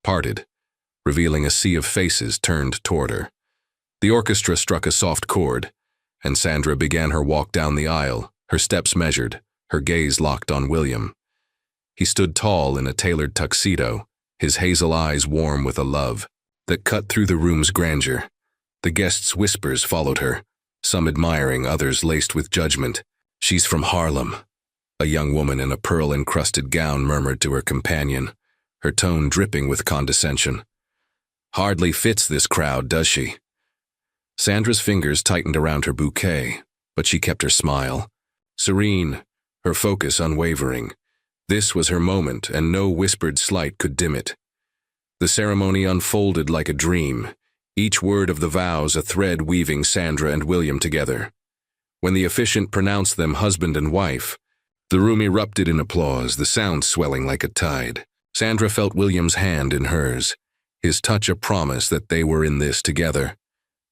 Speaker 1: parted, revealing a sea of faces turned toward her. The orchestra struck a soft chord, and Sandra began her walk down the aisle, her steps measured, her gaze locked on William. He stood tall in a tailored tuxedo, his hazel eyes warm with a love that cut through the room's grandeur. The guests' whispers followed her, some admiring, others laced with judgment. "She's from Harlem," a young woman in a pearl-encrusted gown murmured to her companion, her tone dripping with condescension. "Hardly fits this crowd, does she?" Sandra's fingers tightened around her bouquet, but she kept her smile. Serene, her focus unwavering. This was her moment, and no whispered slight could dim it. The ceremony unfolded like a dream, each word of the vows a thread weaving Sandra and William together. When the officiant pronounced them husband and wife, the room erupted in applause, the sound swelling like a tide. Sandra felt William's hand in hers, his touch a promise that they were in this together.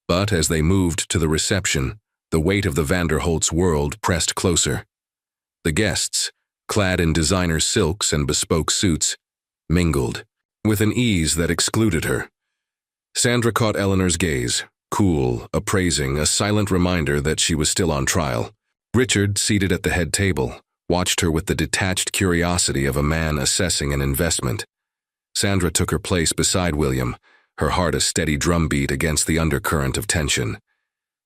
Speaker 1: But as they moved to the reception, the weight of the Vanderholt's world pressed closer. The guests, clad in designer silks and bespoke suits, mingled, with an ease that excluded her. Sandra caught Eleanor's gaze, cool, appraising, a silent reminder that she was still on trial. Richard, seated at the head table, watched her with the detached curiosity of a man assessing an investment. Sandra took her place beside William, her heart a steady drumbeat against the undercurrent of tension.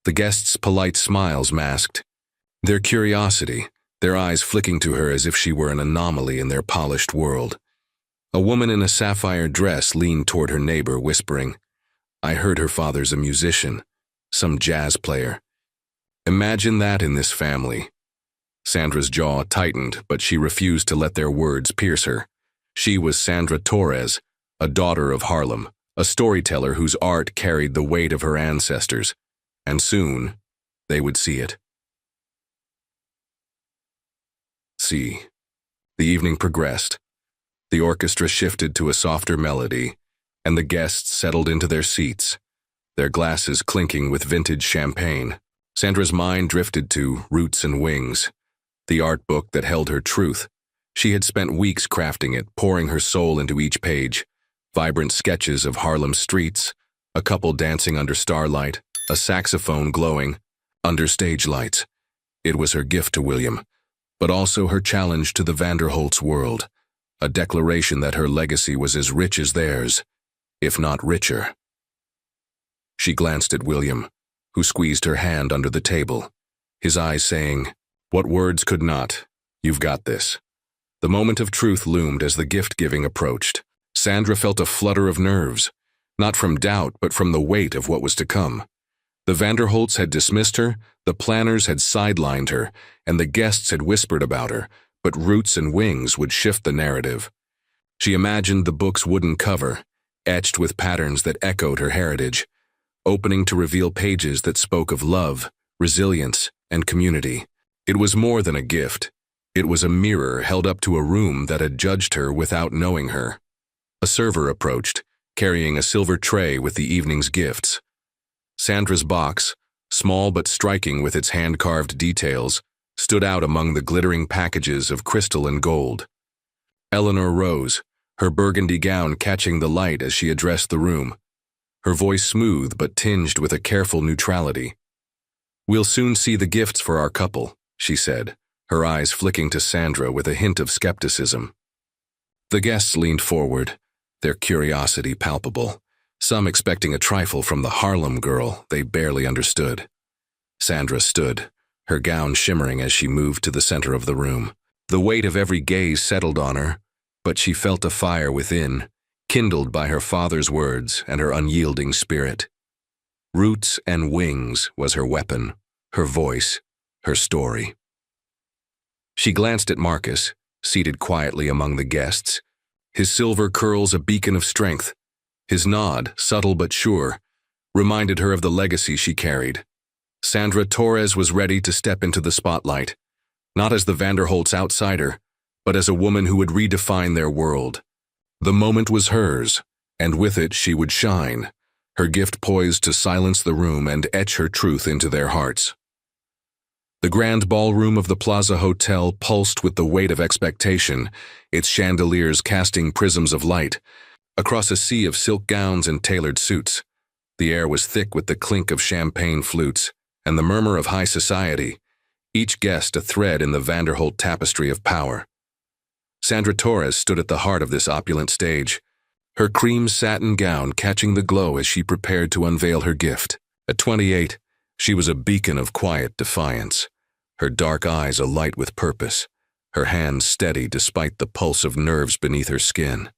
Speaker 1: The guests' polite smiles masked their curiosity, their eyes flicking to her as if she were an anomaly in their polished world. A woman in a sapphire dress leaned toward her neighbor, whispering, "I heard her father's a musician, some jazz player. Imagine that in this family." Sandra's jaw tightened, but she refused to let their words pierce her. She was Sandra Torres, a daughter of Harlem, a storyteller whose art carried the weight of her ancestors, and soon they would see it. The evening progressed. The orchestra shifted to a softer melody, and the guests settled into their seats, their glasses clinking with vintage champagne. Sandra's mind drifted to Roots and Wings, the art book that held her truth. She had spent weeks crafting it, pouring her soul into each page. Vibrant sketches of Harlem streets, a couple dancing under starlight, a saxophone glowing under stage lights. It was her gift to William, but also her challenge to the Vanderholt's world, a declaration that her legacy was as rich as theirs, if not richer. She glanced at William, who squeezed her hand under the table, his eyes saying, "What words could not? You've got this." The moment of truth loomed as the gift-giving approached. Sandra felt a flutter of nerves, not from doubt but from the weight of what was to come. The Vanderholts had dismissed her, the planners had sidelined her, and the guests had whispered about her, but Roots and Wings would shift the narrative. She imagined the book's wooden cover, etched with patterns that echoed her heritage, opening to reveal pages that spoke of love, resilience, and community. It was more than a gift. It was a mirror held up to a room that had judged her without knowing her. A server approached, carrying a silver tray with the evening's gifts. Sandra's box, small but striking with its hand-carved details, stood out among the glittering packages of crystal and gold. Eleanor rose, her burgundy gown catching the light as she addressed the room, her voice smooth but tinged with a careful neutrality. "We'll soon see the gifts for our couple," she said, her eyes flicking to Sandra with a hint of skepticism. The guests leaned forward, their curiosity palpable, some expecting a trifle from the Harlem girl they barely understood. Sandra stood, her gown shimmering as she moved to the center of the room. The weight of every gaze settled on her, but she felt a fire within, kindled by her father's words and her unyielding spirit. Roots and wings was her weapon, her voice, her story. She glanced at Marcus, seated quietly among the guests, his silver curls a beacon of strength. His nod, subtle but sure, reminded her of the legacy she carried. Sandra Torres was ready to step into the spotlight, not as the Vanderholt's outsider, but as a woman who would redefine their world. The moment was hers, and with it she would shine, her gift poised to silence the room and etch her truth into their hearts. The grand ballroom of the Plaza Hotel pulsed with the weight of expectation, its chandeliers casting prisms of light across a sea of silk gowns and tailored suits. The air was thick with the clink of champagne flutes and the murmur of high society, each guest a thread in the Vanderholt tapestry of power. Sandra Torres stood at the heart of this opulent stage, her cream satin gown catching the glow as she prepared to unveil her gift. At 28, she was a beacon of quiet defiance, her dark eyes alight with purpose, her hands steady despite the pulse of nerves beneath her skin.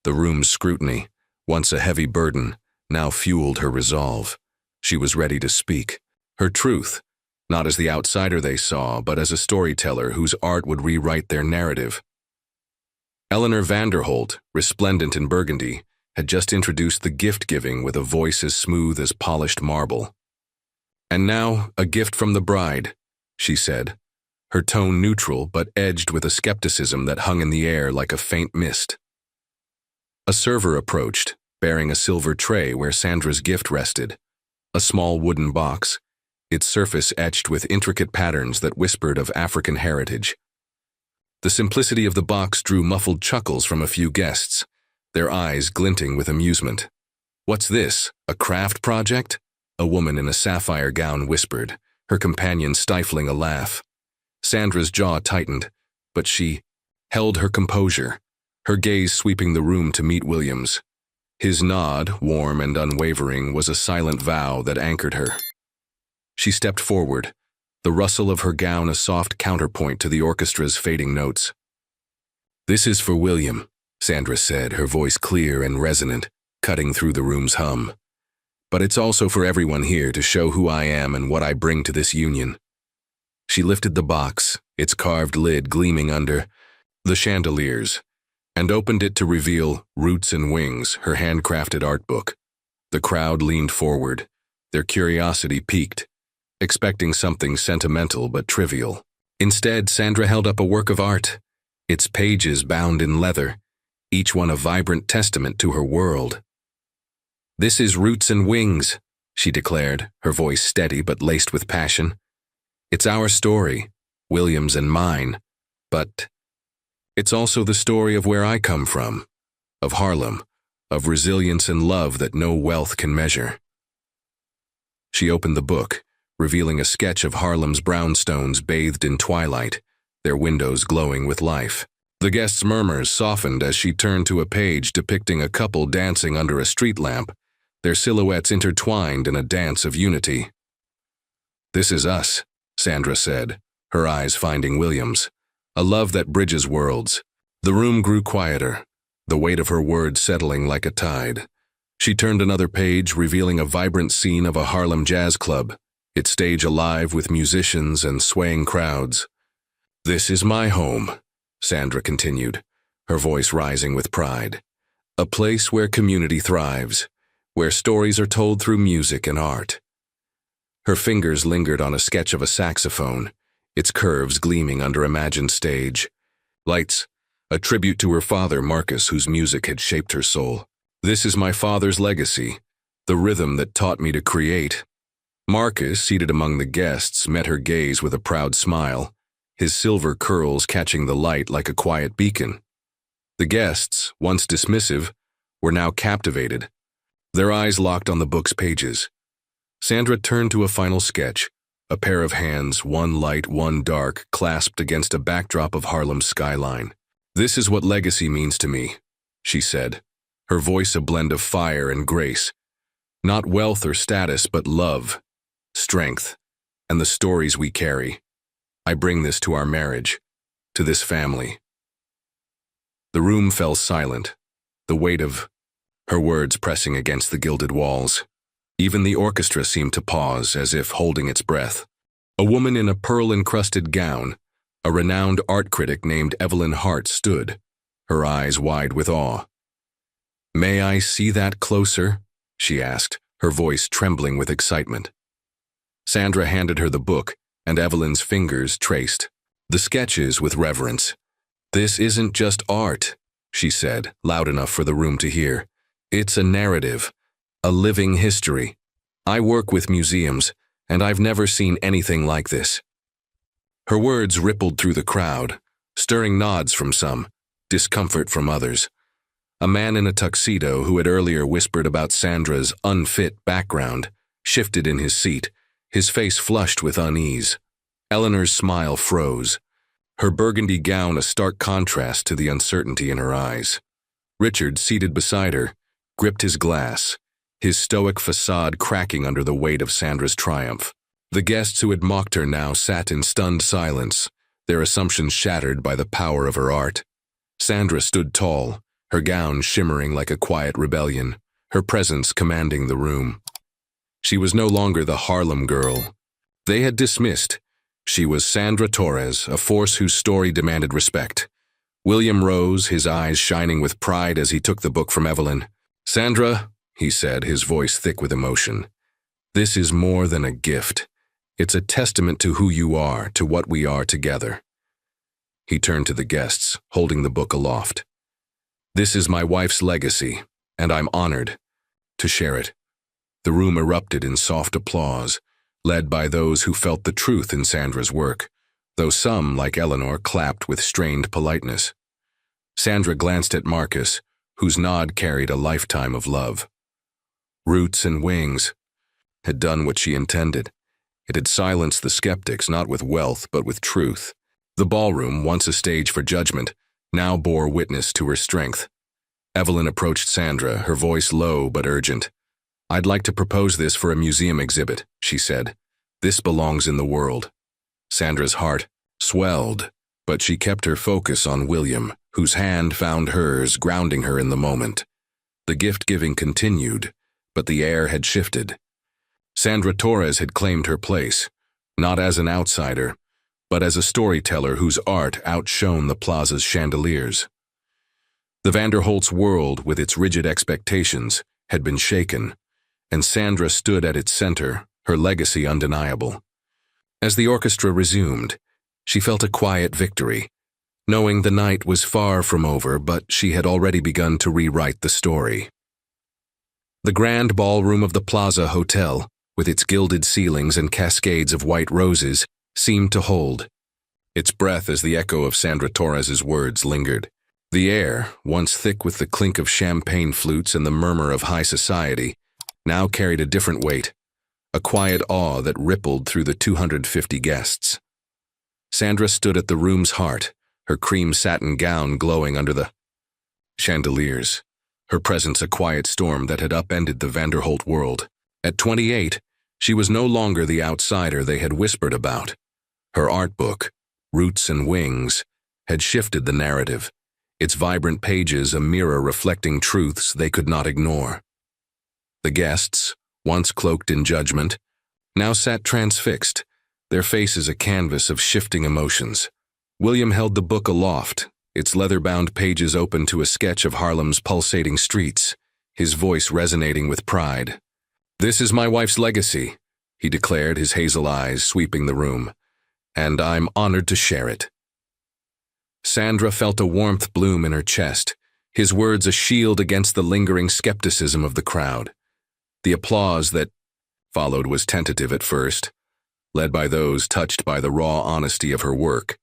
Speaker 1: The room's scrutiny, once a heavy burden, now fueled her resolve. She was ready to speak. Her truth, not as the outsider they saw, but as a storyteller whose art would rewrite their narrative. Eleanor Vanderholt, resplendent in burgundy, had just introduced the gift-giving with a voice as smooth as polished marble. "And now, a gift from the bride," she said, her tone neutral but edged with a skepticism that hung in the air like a faint mist. A server approached, bearing a silver tray where Sandra's gift rested, a small wooden box, its surface etched with intricate patterns that whispered of African heritage. The simplicity of the box drew muffled chuckles from a few guests, their eyes glinting with amusement. "What's this, a craft project?" a woman in a sapphire gown whispered, her companion stifling a laugh. Sandra's jaw tightened, but she held her composure, her gaze sweeping the room to meet Williams. His nod, warm and unwavering, was a silent vow that anchored her. She stepped forward, the rustle of her gown a soft counterpoint to the orchestra's fading notes. "This is for William," Sandra said, her voice clear and resonant, cutting through the room's hum. "But it's also for everyone here to show who I am and what I bring to this union." She lifted the box, its carved lid gleaming under the chandeliers, and opened it to reveal Roots and Wings, her handcrafted art book. The crowd leaned forward, their curiosity piqued, expecting something sentimental but trivial. Instead, Sandra held up a work of art, its pages bound in leather, each one a vibrant testament to her world. "This is Roots and Wings," she declared, her voice steady but laced with passion. "It's our story, William's and mine, but it's also the story of where I come from, of Harlem, of resilience and love that no wealth can measure." She opened the book, revealing a sketch of Harlem's brownstones bathed in twilight, their windows glowing with life. The guests' murmurs softened as she turned to a page depicting a couple dancing under a street lamp, their silhouettes intertwined in a dance of unity. "This is us," Sandra said, her eyes finding Williams. "A love that bridges worlds." The room grew quieter, the weight of her words settling like a tide. She turned another page, revealing a vibrant scene of a Harlem jazz club, its stage alive with musicians and swaying crowds. "This is my home," Sandra continued, her voice rising with pride. "A place where community thrives, where stories are told through music and art." Her fingers lingered on a sketch of a saxophone, its curves gleaming under imagined stage. Lights, a tribute to her father, Marcus, whose music had shaped her soul. This is my father's legacy, the rhythm that taught me to create. Marcus, seated among the guests, met her gaze with a proud smile, his silver curls catching the light like a quiet beacon. The guests, once dismissive, were now captivated, their eyes locked on the book's pages. Sandra turned to a final sketch, a pair of hands, one light, one dark, clasped against a backdrop of Harlem's skyline. "This is what legacy means to me," she said, her voice a blend of fire and grace. "Not wealth or status, but love, strength, and the stories we carry. I bring this to our marriage, to this family." The room fell silent, the weight of her words pressing against the gilded walls. Even the orchestra seemed to pause, as if holding its breath. A woman in a pearl-encrusted gown, a renowned art critic named Evelyn Hart, stood, her eyes wide with awe. "May I see that closer?" she asked, her voice trembling with excitement. Sandra handed her the book, and Evelyn's fingers traced the sketches with reverence. "This isn't just art," she said, loud enough for the room to hear. "It's a narrative, a living history. I work with museums, and I've never seen anything like this." Her words rippled through the crowd, stirring nods from some, discomfort from others. A man in a tuxedo who had earlier whispered about Sandra's unfit background shifted in his seat, his face flushed with unease. Eleanor's smile froze, her burgundy gown a stark contrast to the uncertainty in her eyes. Richard, seated beside her, gripped his glass, his stoic facade cracking under the weight of Sandra's triumph. The guests who had mocked her now sat in stunned silence, their assumptions shattered by the power of her art. Sandra stood tall, her gown shimmering like a quiet rebellion, her presence commanding the room. She was no longer the Harlem girl they had dismissed. She was Sandra Torres, a force whose story demanded respect. William rose, his eyes shining with pride as he took the book from Evelyn. "Sandra," he said, his voice thick with emotion, "this is more than a gift. It's a testament to who you are, to what we are together." He turned to the guests, holding the book aloft. "This is my wife's legacy, and I'm honored to share it." The room erupted in soft applause, led by those who felt the truth in Sandra's work, though some, like Eleanor, clapped with strained politeness. Sandra glanced at Marcus, whose nod carried a lifetime of love. Roots and Wings had done what she intended. It had silenced the skeptics, not with wealth, but with truth. The ballroom, once a stage for judgment, now bore witness to her strength. Evelyn approached Sandra, her voice low but urgent. "I'd like to propose this for a museum exhibit," she said. "This belongs in the world." Sandra's heart swelled, but she kept her focus on William, whose hand found hers, grounding her in the moment. The gift-giving continued, but the air had shifted. Sandra Torres had claimed her place, not as an outsider, but as a storyteller whose art outshone the plaza's chandeliers. The Vanderholt's world, with its rigid expectations, had been shaken, and Sandra stood at its center, her legacy undeniable. As the orchestra resumed, she felt a quiet victory, knowing the night was far from over, but she had already begun to rewrite the story. The grand ballroom of the Plaza Hotel, with its gilded ceilings and cascades of white roses, seemed to hold its breath as the echo of Sandra Torres's words lingered. The air, once thick with the clink of champagne flutes and the murmur of high society, now carried a different weight, a quiet awe that rippled through the 250 guests. Sandra stood at the room's heart, her cream satin gown glowing under the chandeliers, her presence a quiet storm that had upended the Vanderholt world. At 28, she was no longer the outsider they had whispered about. Her art book, Roots and Wings, had shifted the narrative, its vibrant pages a mirror reflecting truths they could not ignore. The guests, once cloaked in judgment, now sat transfixed, their faces a canvas of shifting emotions. William held the book aloft, its leather-bound pages open to a sketch of Harlem's pulsating streets, his voice resonating with pride. "This is my wife's legacy, he declared, his hazel eyes sweeping the room. "And I'm honored to share it." Sandra felt a warmth bloom in her chest, his words a shield against the lingering skepticism of the crowd. The applause that followed was tentative at first, led by those touched by the raw honesty of her work,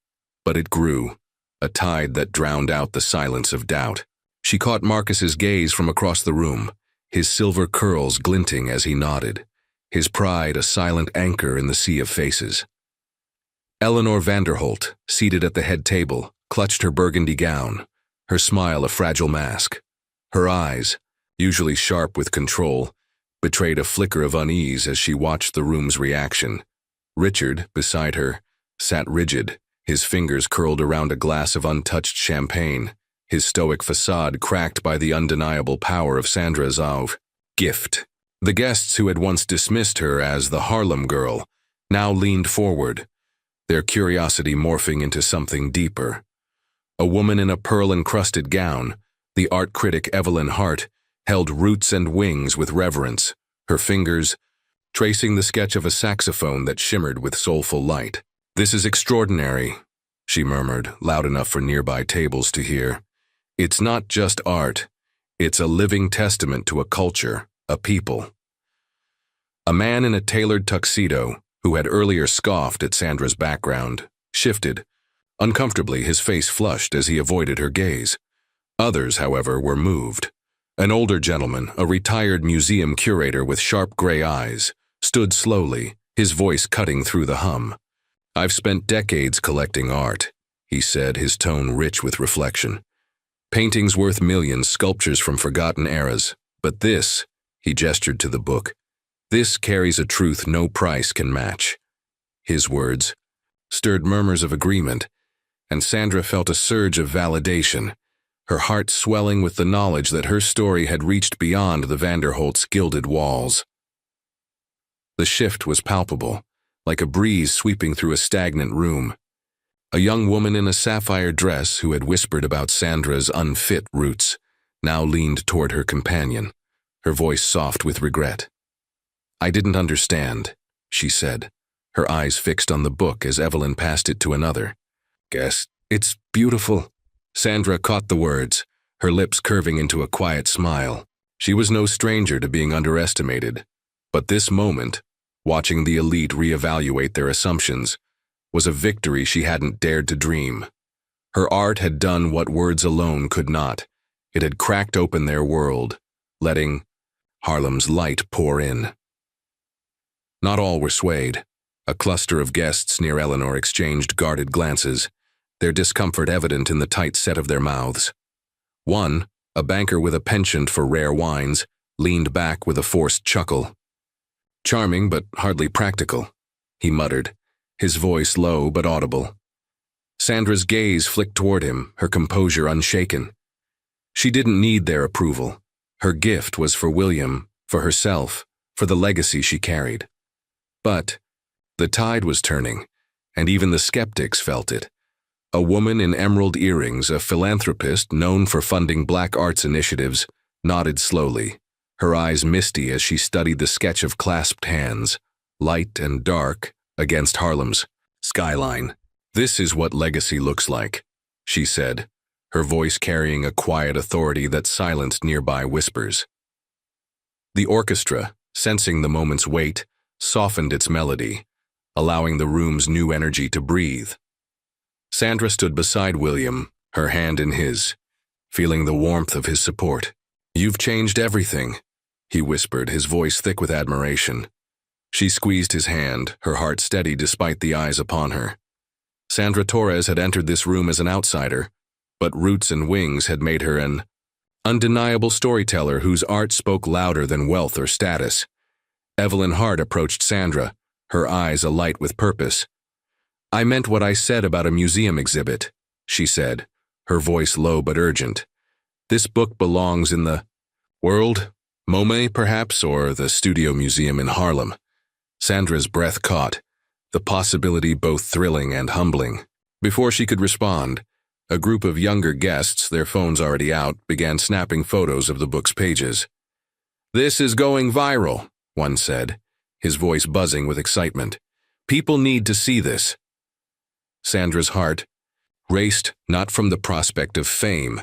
Speaker 1: but it grew, a tide that drowned out the silence of doubt. She caught Marcus's gaze from across the room, his silver curls glinting as he nodded, his pride a silent anchor in the sea of faces. Eleanor Vanderholt, seated at the head table, clutched her burgundy gown, her smile a fragile mask. Her eyes, usually sharp with control, betrayed a flicker of unease as she watched the room's reaction. Richard, beside her, sat rigid, his fingers curled around a glass of untouched champagne, his stoic facade cracked by the undeniable power of Sandra's gift. The guests who had once dismissed her as the Harlem girl now leaned forward, their curiosity morphing into something deeper. A woman in a pearl-encrusted gown, the art critic Evelyn Hart, held Roots and Wings with reverence, her fingers tracing the sketch of a saxophone that shimmered with soulful light. "This is extraordinary," she murmured, loud enough for nearby tables to hear. "It's not just art. It's a living testament to a culture, a people." A man in a tailored tuxedo, who had earlier scoffed at Sandra's background, shifted. Uncomfortably, his face flushed as he avoided her gaze. Others, however, were moved. An older gentleman, a retired museum curator with sharp gray eyes, stood slowly, his voice cutting through the hum. "I've spent decades collecting art," he said, his tone rich with reflection. "Paintings worth millions, sculptures from forgotten eras. But this," he gestured to the book, "this carries a truth no price can match." His words stirred murmurs of agreement, and Sandra felt a surge of validation, her heart swelling with the knowledge that her story had reached beyond the Vanderholt's gilded walls. The shift was palpable, like a breeze sweeping through a stagnant room. A young woman in a sapphire dress who had whispered about Sandra's unfit roots now leaned toward her companion, her voice soft with regret. "I didn't understand," she said, her eyes fixed on the book as Evelyn passed it to another. "Guess it's beautiful." Sandra caught the words, her lips curving into a quiet smile. She was no stranger to being underestimated, but this moment, watching the elite reevaluate their assumptions, was a victory she hadn't dared to dream. Her art had done what words alone could not. It had cracked open their world, letting Harlem's light pour in. Not all were swayed. A cluster of guests near Eleanor exchanged guarded glances, their discomfort evident in the tight set of their mouths. One, a banker with a penchant for rare wines, leaned back with a forced chuckle. "Charming, but hardly practical," he muttered, his voice low but audible. Sandra's gaze flicked toward him, her composure unshaken. She didn't need their approval. Her gift was for William, for herself, for the legacy she carried. But the tide was turning, and even the skeptics felt it. A woman in emerald earrings, a philanthropist known for funding black arts initiatives, nodded slowly, her eyes misty as she studied the sketch of clasped hands, light and dark, against Harlem's skyline. "This is what legacy looks like," she said, her voice carrying a quiet authority that silenced nearby whispers. The orchestra, sensing the moment's weight, softened its melody, allowing the room's new energy to breathe. Sandra stood beside William, her hand in his, feeling the warmth of his support. "You've changed everything," he whispered, his voice thick with admiration. She squeezed his hand, her heart steady despite the eyes upon her. Sandra Torres had entered this room as an outsider, but Roots and Wings had made her an undeniable storyteller whose art spoke louder than wealth or status. Evelyn Hart approached Sandra, her eyes alight with purpose. "I meant what I said about a museum exhibit," she said, her voice low but urgent. "This book belongs in the world, MoMA perhaps, or the Studio Museum in Harlem." Sandra's breath caught, the possibility both thrilling and humbling. Before she could respond, a group of younger guests, their phones already out, began snapping photos of the book's pages. "This is going viral," one said, his voice buzzing with excitement. "People need to see this." Sandra's heart raced not from the prospect of fame,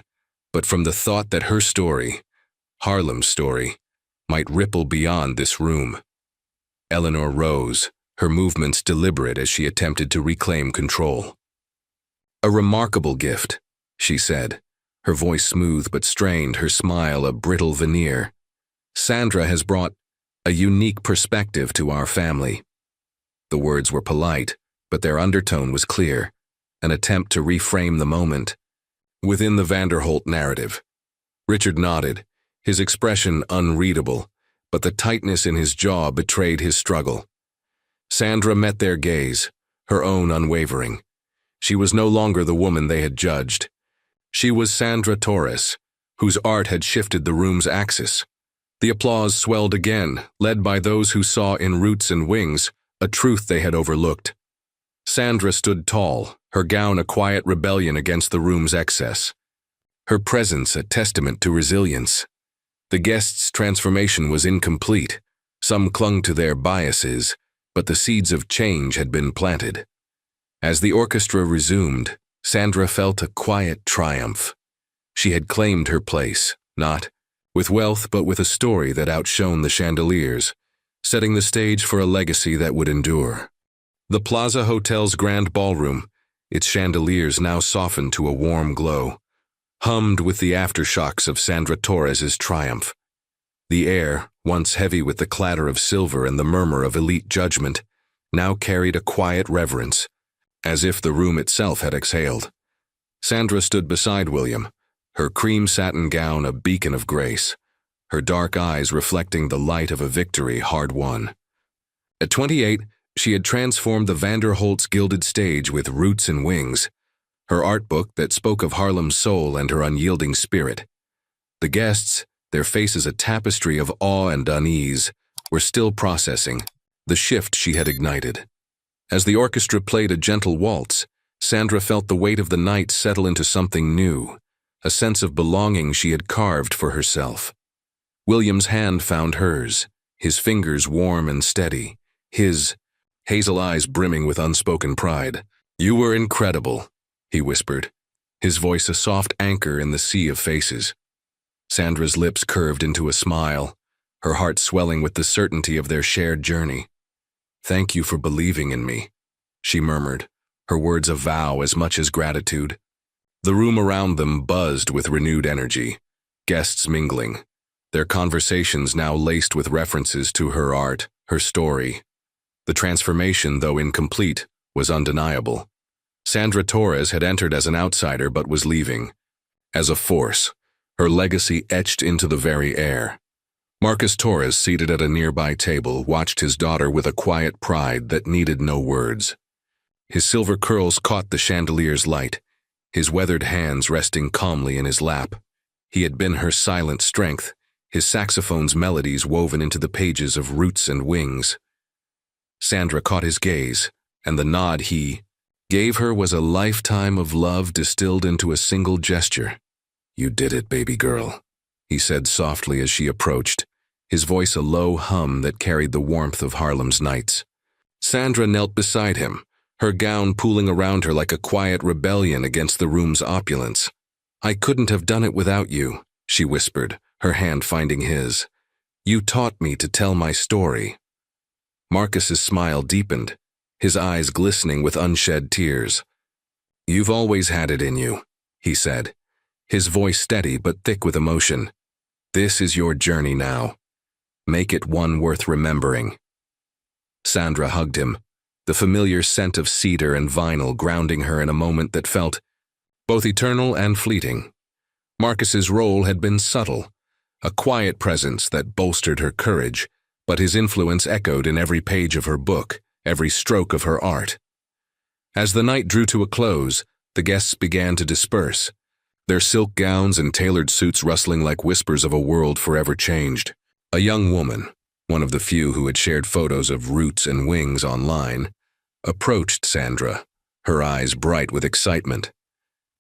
Speaker 1: but from the thought that her story, Harlem's story, might ripple beyond this room. Eleanor rose, her movements deliberate as she attempted to reclaim control. "A remarkable gift," she said, her voice smooth but strained, her smile a brittle veneer. "Sandra has brought a unique perspective to our family." The words were polite, but their undertone was clear, an attempt to reframe the moment. Within the Vanderholt narrative, Richard nodded, his expression unreadable, but the tightness in his jaw betrayed his struggle. Sandra met their gaze, her own unwavering. She was no longer the woman they had judged. She was Sandra Torres, whose art had shifted the room's axis. The applause swelled again, led by those who saw in Roots and Wings a truth they had overlooked. Sandra stood tall, her gown a quiet rebellion against the room's excess. Her presence a testament to resilience. The guests' transformation was incomplete. Some clung to their biases, but the seeds of change had been planted. As the orchestra resumed, Sandra felt a quiet triumph. She had claimed her place, not with wealth but with a story that outshone the chandeliers, setting the stage for a legacy that would endure. The Plaza Hotel's grand ballroom, its chandeliers now softened to a warm glow, hummed with the aftershocks of Sandra Torres's triumph. The air, once heavy with the clatter of silver and the murmur of elite judgment, now carried a quiet reverence, as if the room itself had exhaled. Sandra stood beside William, her cream satin gown a beacon of grace, her dark eyes reflecting the light of a victory hard won. At 28, she had transformed the Vanderholt's gilded stage with Roots and Wings, her art book that spoke of Harlem's soul and her unyielding spirit. The guests, their faces a tapestry of awe and unease, were still processing the shift she had ignited. As the orchestra played a gentle waltz, Sandra felt the weight of the night settle into something new, a sense of belonging she had carved for herself. William's hand found hers, his fingers warm and steady, his hazel eyes brimming with unspoken pride. "You were incredible," he whispered, his voice a soft anchor in the sea of faces. Sandra's lips curved into a smile, her heart swelling with the certainty of their shared journey. "Thank you for believing in me," she murmured, her words a vow as much as gratitude. The room around them buzzed with renewed energy, guests mingling, their conversations now laced with references to her art, her story. The transformation, though incomplete, was undeniable. Sandra Torres had entered as an outsider but was leaving. As a force, her legacy etched into the very air. Marcus Torres, seated at a nearby table, watched his daughter with a quiet pride that needed no words. His silver curls caught the chandelier's light, his weathered hands resting calmly in his lap. He had been her silent strength, his saxophone's melodies woven into the pages of Roots and Wings. Sandra caught his gaze, and the nod he gave her was a lifetime of love distilled into a single gesture. "You did it, baby girl," he said softly as she approached, his voice a low hum that carried the warmth of Harlem's nights. Sandra knelt beside him, her gown pooling around her like a quiet rebellion against the room's opulence. "I couldn't have done it without you," she whispered, her hand finding his. "You taught me to tell my story." Marcus's smile deepened, his eyes glistening with unshed tears. "You've always had it in you," he said, his voice steady but thick with emotion. "This is your journey now. Make it one worth remembering." Sandra hugged him, the familiar scent of cedar and vinyl grounding her in a moment that felt both eternal and fleeting. Marcus's role had been subtle, a quiet presence that bolstered her courage, but his influence echoed in every page of her book, every stroke of her art. As the night drew to a close, the guests began to disperse, their silk gowns and tailored suits rustling like whispers of a world forever changed. A young woman, one of the few who had shared photos of Roots and Wings online, approached Sandra, her eyes bright with excitement.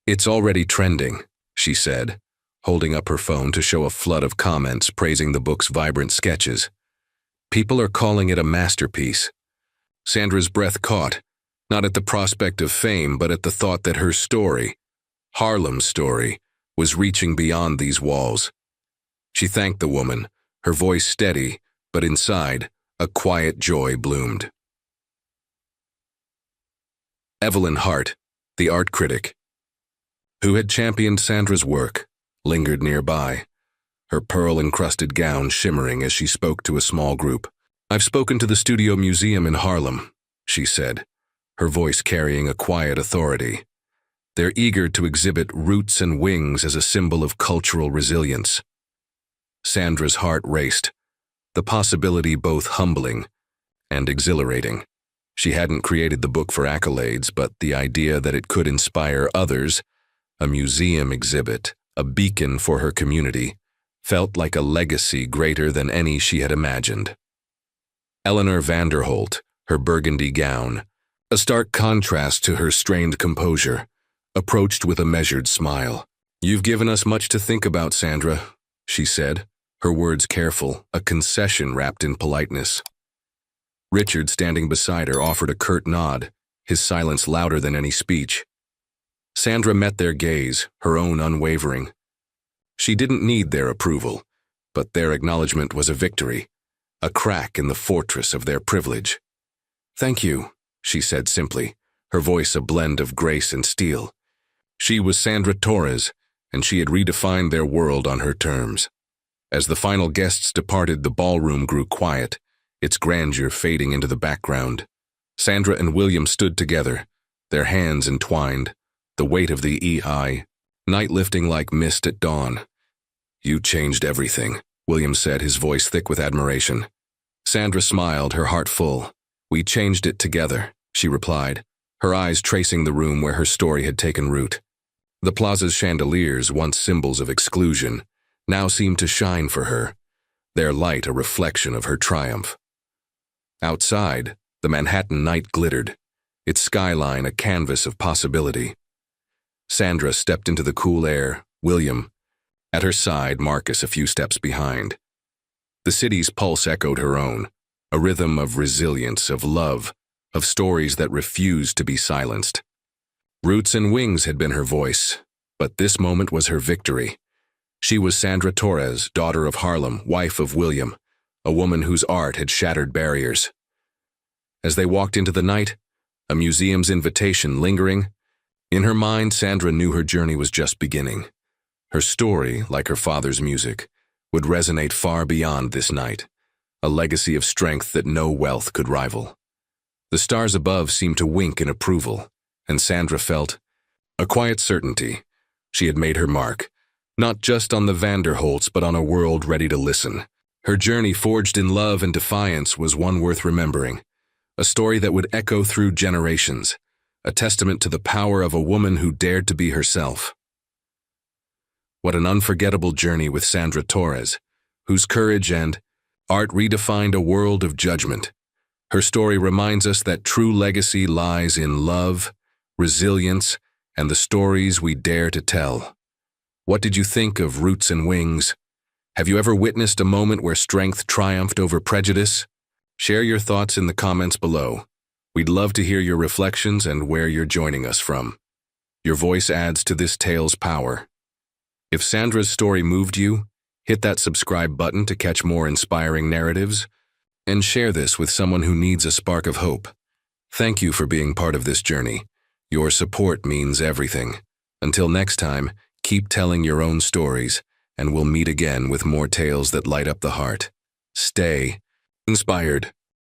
Speaker 1: "It's already trending," she said, holding up her phone to show a flood of comments praising the book's vibrant sketches. People are calling it a masterpiece. Sandra's breath caught, not at the prospect of fame, but at the thought that her story, Harlem's story, was reaching beyond these walls. She thanked the woman, her voice steady, but inside, a quiet joy bloomed. Evelyn Hart, the art critic, who had championed Sandra's work, lingered nearby, her pearl-encrusted gown shimmering as she spoke to a small group. "I've spoken to the Studio Museum in Harlem," she said, her voice carrying a quiet authority. "They're eager to exhibit Roots and Wings as a symbol of cultural resilience." Sandra's heart raced, the possibility both humbling and exhilarating. She hadn't created the book for accolades, but the idea that it could inspire others, a museum exhibit, a beacon for her community, felt like a legacy greater than any she had imagined. Eleanor Vanderholt, her burgundy gown, a stark contrast to her strained composure, approached with a measured smile. "You've given us much to think about, Sandra," she said, her words careful, a concession wrapped in politeness. Richard, standing beside her, offered a curt nod, his silence louder than any speech. Sandra met their gaze, her own unwavering. She didn't need their approval, but their acknowledgement was a victory, a crack in the fortress of their privilege. "Thank you," she said simply, her voice a blend of grace and steel. She was Sandra Torres, and she had redefined their world on her terms. As the final guests departed, the ballroom grew quiet, its grandeur fading into the background. Sandra and William stood together, their hands entwined, the weight of the EI, night lifting like mist at dawn. "You changed everything," William said, his voice thick with admiration. Sandra smiled, her heart full. "We changed it together," she replied, her eyes tracing the room where her story had taken root. The plaza's chandeliers, once symbols of exclusion, now seemed to shine for her, their light a reflection of her triumph. Outside, the Manhattan night glittered, its skyline a canvas of possibility. Sandra stepped into the cool air, William, at her side, Marcus a few steps behind. The city's pulse echoed her own, a rhythm of resilience, of love, of stories that refused to be silenced. Roots and Wings had been her voice, but this moment was her victory. She was Sandra Torres, daughter of Harlem, wife of William, a woman whose art had shattered barriers. As they walked into the night, a museum's invitation lingering, in her mind, Sandra knew her journey was just beginning. Her story, like her father's music, would resonate far beyond this night, a legacy of strength that no wealth could rival. The stars above seemed to wink in approval, and Sandra felt a quiet certainty. She had made her mark, not just on the Vanderholts, but on a world ready to listen. Her journey, forged in love and defiance, was one worth remembering, a story that would echo through generations, a testament to the power of a woman who dared to be herself. What an unforgettable journey with Sandra Torres, whose courage and art redefined a world of judgment. Her story reminds us that true legacy lies in love, resilience, and the stories we dare to tell. What did you think of Roots and Wings? Have you ever witnessed a moment where strength triumphed over prejudice? Share your thoughts in the comments below. We'd love to hear your reflections and where you're joining us from. Your voice adds to this tale's power. If Sandra's story moved you, hit that subscribe button to catch more inspiring narratives, and share this with someone who needs a spark of hope. Thank you for being part of this journey. Your support means everything. Until next time, keep telling your own stories, and we'll meet again with more tales that light up the heart. Stay inspired.